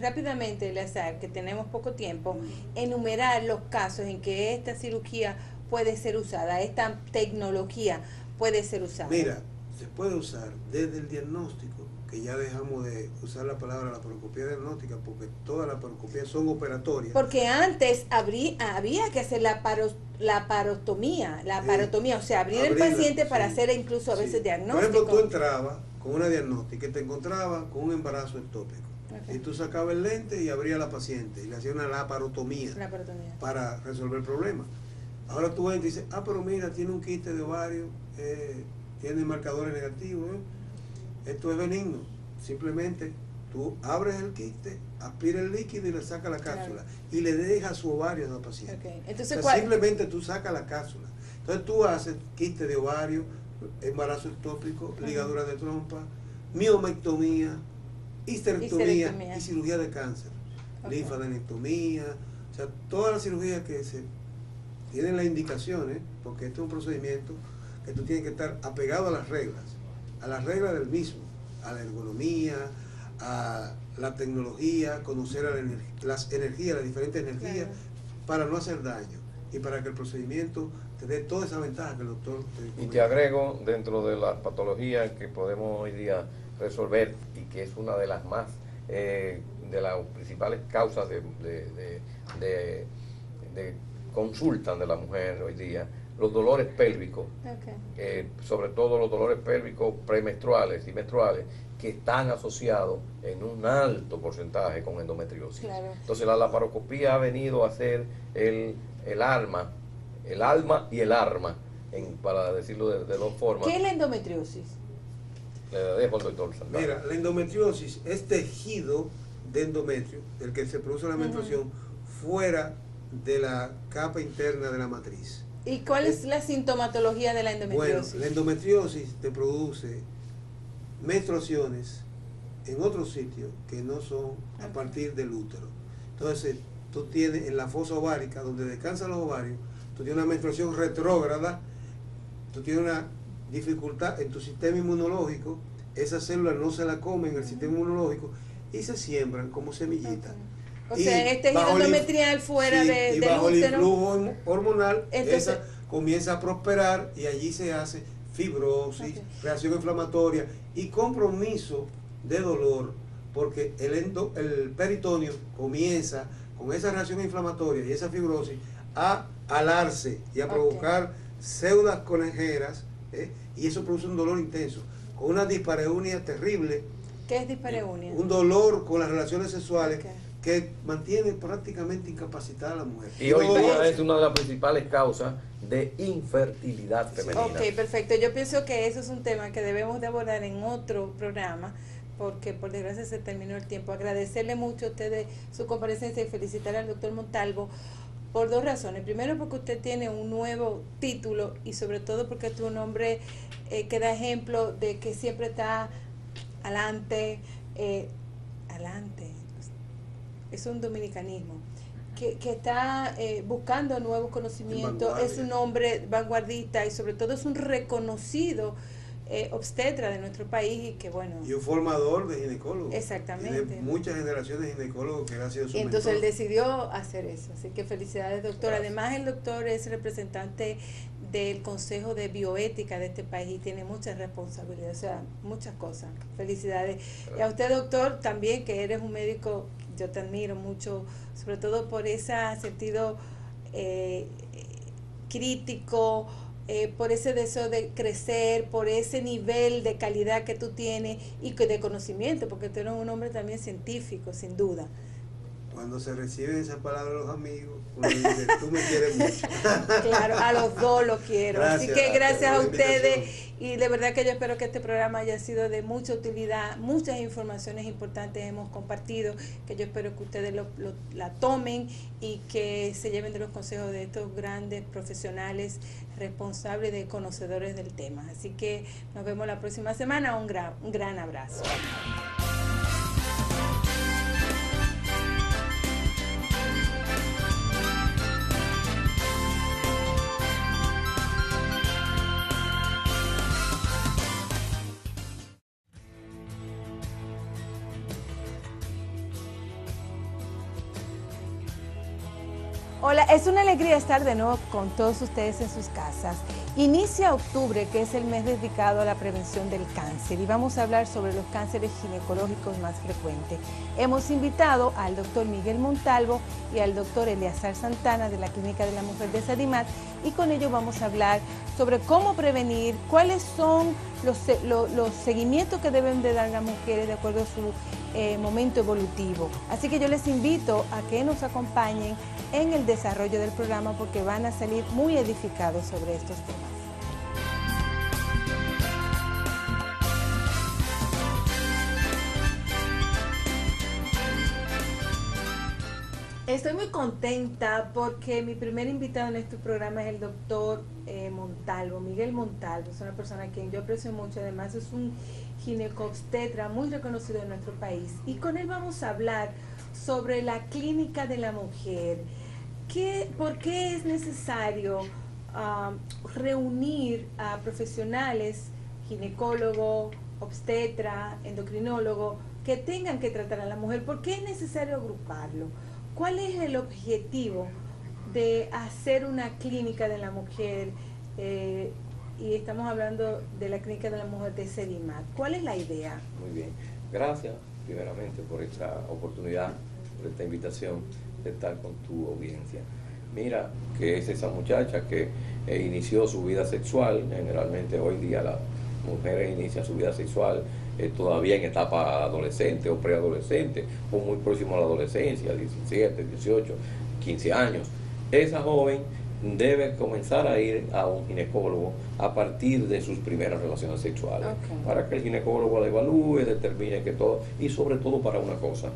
rápidamente, Eleazar, que tenemos poco tiempo, enumerar los casos en que esta cirugía puede ser usada, esta tecnología puede ser usada? Mira, se puede usar desde el diagnóstico, que ya dejamos de usar la palabra laparoscopía diagnóstica, porque todas las laparoscopías son operatorias. Porque antes había que hacer la parotomía, o sea, abrir el paciente para hacer incluso a veces diagnóstico. Por ejemplo, tú entrabas con una diagnóstica y te encontrabas con un embarazo ectópico. Y tú sacabas el lente y abrías a la paciente y le hacías una laparotomía para resolver el problema. Ahora tú ves y dices, pero mira, tiene un quiste de ovario, tiene marcadores negativos, esto es benigno. Simplemente tú abres el quiste, aspira el líquido y le sacas la cápsula y le dejas su ovario a la paciente. Entonces, simplemente tú sacas la cápsula. Entonces tú haces quiste de ovario, embarazo ectópico, ligadura de trompa, miomectomía, histerectomía y cirugía de cáncer, linfadenectomía, o sea, todas las cirugías que se tienen las indicaciones, porque este es un procedimiento que tú tienes que estar apegado a las reglas del mismo, a la ergonomía, a la tecnología, conocer las energías, las diferentes energías, para no hacer daño y para que el procedimiento te dé toda esa ventaja que el doctor te comenta. Y te agrego, dentro de las patologías que podemos hoy día resolver, y que es una de las más, de las principales causas de consulta de la mujer hoy día, los dolores pélvicos, sobre todo los dolores pélvicos premenstruales y menstruales, que están asociados en un alto porcentaje con endometriosis. Entonces la laparoscopía ha venido a ser el alma y el arma, para decirlo de 2 formas. ¿Qué es la endometriosis? Le dejo al doctor Santana. Mira, la endometriosis es tejido de endometrio, del que se produce la menstruación, fuera de la capa interna de la matriz. ¿Y cuál es la sintomatología de la endometriosis? Bueno, la endometriosis te produce menstruaciones en otros sitios que no son a partir del útero. Entonces, tú tienes en la fosa ovárica, donde descansan los ovarios, tú tienes una menstruación retrógrada, tú tienes una dificultad en tu sistema inmunológico, esas células no se la comen en el sistema inmunológico y se siembran como semillitas. O sea, este tejido endometrial fuera del útero. Bajo el influjo hormonal, entonces, esa comienza a prosperar y allí se hace fibrosis, reacción inflamatoria y compromiso de dolor, porque el peritoneo comienza con esa reacción inflamatoria y esa fibrosis a alarse y a provocar pseudas conejeras, y eso produce un dolor intenso, con una dispareunia terrible. ¿Qué es dispareunia? Un dolor con las relaciones sexuales que mantiene prácticamente incapacitada a la mujer. Y hoy día es una de las principales causas de infertilidad femenina. Ok, perfecto. Yo pienso que eso es un tema que debemos de abordar en otro programa, porque por desgracia se terminó el tiempo. Agradecerle mucho a ustedes su comparecencia y felicitar al doctor Montalvo por dos razones. Primero, porque usted tiene un nuevo título y sobre todo porque es un hombre que da ejemplo de que siempre está adelante, es un dominicanismo, que está buscando nuevos conocimientos, es un hombre vanguardista y sobre todo es un reconocido obstetra de nuestro país y que bueno... Y un formador de ginecólogos. Exactamente. Tiene muchas generaciones de ginecólogos que han sido su Y entonces mentor. él decidió hacer eso, así que felicidades, doctor. Gracias. Además el doctor es representante del Consejo de Bioética de este país y tiene muchas responsabilidades, o sea, muchas cosas. Felicidades. Gracias. Y a usted, doctor, también, que eres un médico, yo te admiro mucho, sobre todo por ese sentido crítico, por ese deseo de crecer, por ese nivel de calidad que tú tienes y de conocimiento, porque tú eres un hombre también científico, sin duda. Cuando se reciben esas palabras de los amigos, uno dice, tú me quieres mucho. Claro, a los dos los quiero. Gracias, así que gracias a ustedes y de verdad que yo espero que este programa haya sido de mucha utilidad, muchas informaciones importantes hemos compartido, que yo espero que ustedes la tomen y que se lleven de los consejos de estos grandes profesionales responsables y conocedores del tema. Así que nos vemos la próxima semana. Un gran abrazo. Hola, es una alegría estar de nuevo con todos ustedes en sus casas. Inicia octubre, que es el mes dedicado a la prevención del cáncer, y vamos a hablar sobre los cánceres ginecológicos más frecuentes. Hemos invitado al doctor Miguel Montalvo y al doctor Eleazar Santana de la Clínica de la Mujer de Sadimat, y con ellos vamos a hablar sobre cómo prevenir, cuáles son los seguimientos que deben de dar las mujeres de acuerdo a su momento evolutivo. Así que yo les invito a que nos acompañen en el desarrollo del programa porque van a salir muy edificados sobre estos temas. Estoy muy contenta porque mi primer invitado en este programa es el doctor Montalvo, Miguel Montalvo. Es una persona a quien yo aprecio mucho, además es un ginecobstetra muy reconocido en nuestro país. Y con él vamos a hablar sobre la clínica de la mujer. ¿Por qué es necesario reunir a profesionales, ginecólogo, obstetra, endocrinólogo, que tengan que tratar a la mujer? ¿Por qué es necesario agruparlo? ¿Cuál es el objetivo de hacer una clínica de la mujer? Y estamos hablando de la clínica de la mujer de Sadimat. ¿Cuál es la idea? Muy bien. Gracias, primeramente, por esta oportunidad, por esta invitación de estar con tu audiencia. Mira, que es esa muchacha que inició su vida sexual. Generalmente hoy día las mujeres inician su vida sexual todavía en etapa adolescente o preadolescente o muy próximo a la adolescencia, 17, 18, 15 años. Esa joven debe comenzar a ir a un ginecólogo a partir de sus primeras relaciones sexuales, para que el ginecólogo la evalúe, determine que todo, y sobre todo para una cosa,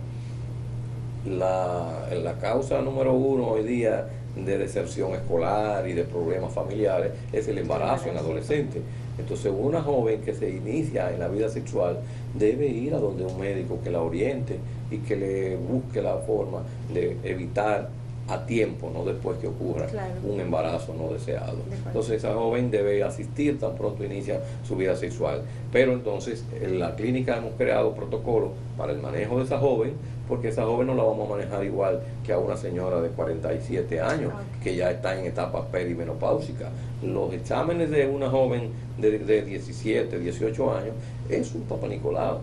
la causa número uno hoy día de deserción escolar y de problemas familiares es el embarazo en adolescentes. Entonces una joven que se inicia en la vida sexual debe ir a donde un médico que la oriente y que le busque la forma de evitar a tiempo, no después que ocurra un embarazo no deseado. Entonces esa joven debe asistir tan pronto inicia su vida sexual. Pero entonces en la clínica hemos creado protocolos para el manejo de esa joven, porque esa joven no la vamos a manejar igual que a una señora de 47 años que ya está en etapa perimenopáusica. Los exámenes de una joven de 17, 18 años es un Papa Nicolau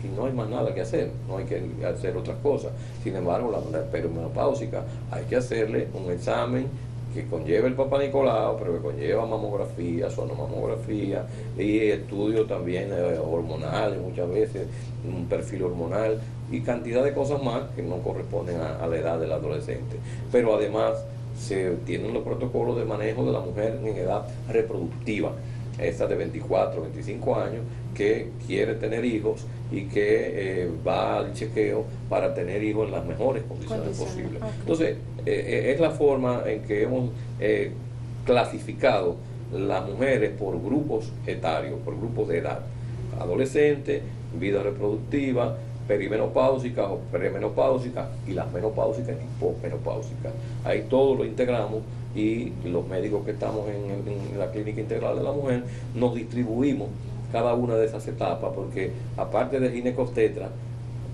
y no hay más nada que hacer, no hay que hacer otras cosas. Sin embargo, la perimenopáusica hay que hacerle un examen que conlleva el Papa Nicolau, pero que conlleva mamografía, sonomamografía y estudio también hormonal, muchas veces un perfil hormonal y cantidad de cosas más que no corresponden a la edad del adolescente. Pero además se tienen los protocolos de manejo de la mujer en edad reproductiva, esta de 24, 25 años, que quiere tener hijos y que va al chequeo para tener hijos en las mejores condiciones posibles. Entonces, es la forma en que hemos clasificado las mujeres por grupos etarios, por grupos de edad: adolescente, vida reproductiva, perimenopáusicas o premenopáusicas y las menopáusicas y posmenopáusicas. Ahí todo lo integramos y los médicos que estamos en la Clínica Integral de la Mujer nos distribuimos cada una de esas etapas, porque aparte de ginecobstetra,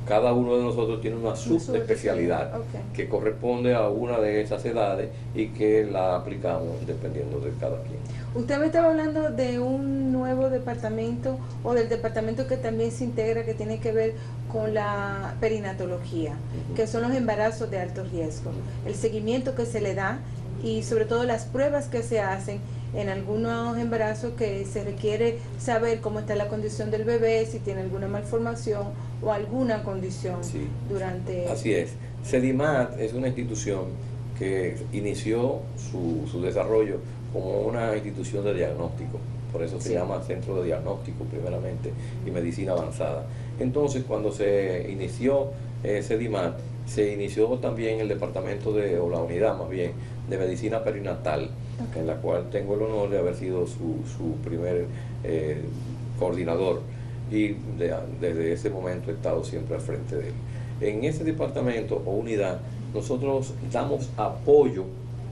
cada uno de nosotros tiene una subespecialidad que corresponde a una de esas edades y que la aplicamos dependiendo de cada quien. Usted me estaba hablando de un nuevo departamento o del departamento que también se integra, que tiene que ver con la perinatología, que son los embarazos de alto riesgo, el seguimiento que se le da y sobre todo las pruebas que se hacen en algunos embarazos, que se requiere saber cómo está la condición del bebé, si tiene alguna malformación o alguna condición durante... Así es. CEDIMAT es una institución que inició su desarrollo como una institución de diagnóstico, por eso se llama Centro de Diagnóstico primeramente y Medicina Avanzada. Entonces, cuando se inició CEDIMAT, se inició también el departamento o la unidad más bien, de medicina perinatal, en la cual tengo el honor de haber sido su primer coordinador, y desde ese momento he estado siempre al frente de él. En ese departamento o unidad nosotros damos apoyo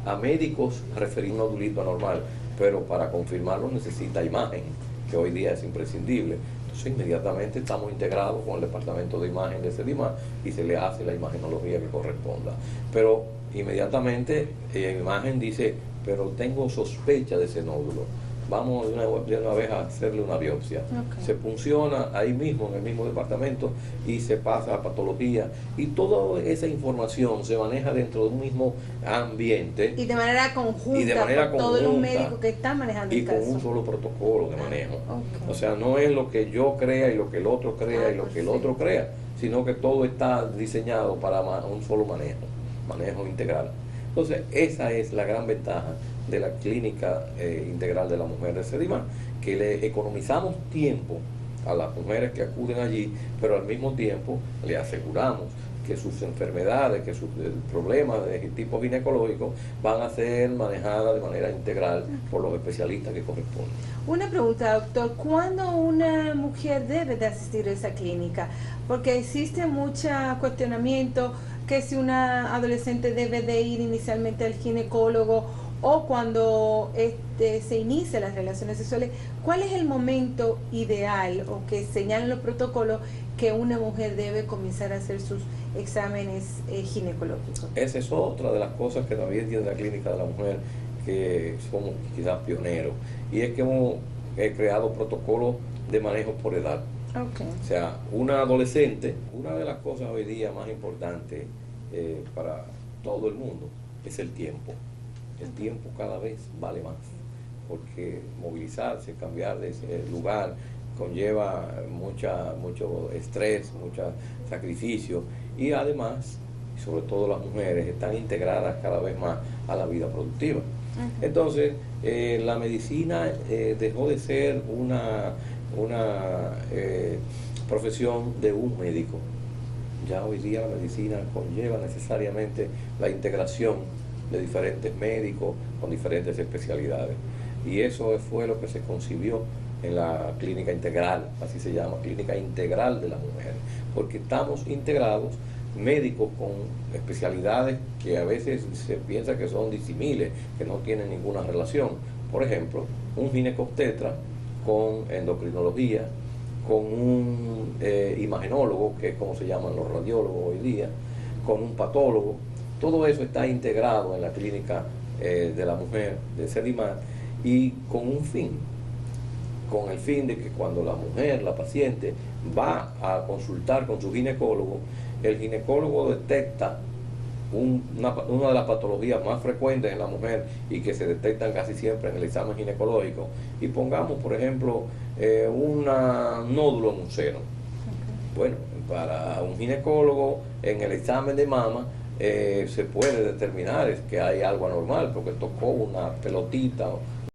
a médicos referidos a un adulto anormal, pero para confirmarlo necesita imagen, que hoy día es imprescindible. Entonces inmediatamente estamos integrados con el departamento de imagen de CEDIMAT y se le hace la imagenología que corresponda. Pero inmediatamente la imagen dice, pero tengo sospecha de ese nódulo, vamos de una vez a hacerle una biopsia. Se funciona ahí mismo, en el mismo departamento, y se pasa a patología, y toda esa información se maneja dentro de un mismo ambiente y de manera conjunta, por todos los médicos que están manejando el caso, y con un solo protocolo de manejo. O sea, no es lo que yo crea y lo que el otro crea y lo que el otro crea, sino que todo está diseñado para un solo manejo integral. Entonces, esa es la gran ventaja de la Clínica Integral de la Mujer de CEDIMAT, que le economizamos tiempo a las mujeres que acuden allí, pero al mismo tiempo le aseguramos que sus enfermedades, que sus problemas de tipo ginecológico van a ser manejadas de manera integral por los especialistas que corresponden. Una pregunta, doctor, ¿cuándo una mujer debe de asistir a esa clínica? Porque existe mucho cuestionamiento, que si una adolescente debe de ir inicialmente al ginecólogo o cuando se inician las relaciones sexuales. ¿Cuál es el momento ideal o que señalan los protocolos que una mujer debe comenzar a hacer sus exámenes ginecológicos? Esa es otra de las cosas que también tiene la Clínica de la Mujer, que somos quizás pioneros, y es que hemos creado protocolos de manejo por edad. O sea, una adolescente, una de las cosas hoy día más importantes para todo el mundo es el tiempo. El tiempo cada vez vale más, porque movilizarse, cambiar de ese lugar, conlleva mucho estrés, mucho sacrificio, y además, sobre todo las mujeres, están integradas cada vez más a la vida productiva. Entonces, la medicina dejó de ser una profesión de un médico. Ya hoy día la medicina conlleva necesariamente la integración de diferentes médicos con diferentes especialidades, y eso fue lo que se concibió en la Clínica Integral, así se llama, Clínica Integral de la Mujer, porque estamos integrados médicos con especialidades que a veces se piensa que son disímiles, que no tienen ninguna relación. Por ejemplo, un ginecobstetra con endocrinología, con un imagenólogo, que es como se llaman los radiólogos hoy día, con un patólogo. Todo eso está integrado en la clínica de la mujer de Sedimar y con un fin, con el fin de que cuando la mujer, la paciente, va a consultar con su ginecólogo, el ginecólogo detecta una de las patologías más frecuentes en la mujer y que se detectan casi siempre en el examen ginecológico, y pongamos, por ejemplo, un nódulo en un seno. Bueno, para un ginecólogo, en el examen de mama, se puede determinar que hay algo anormal, porque tocó una pelotita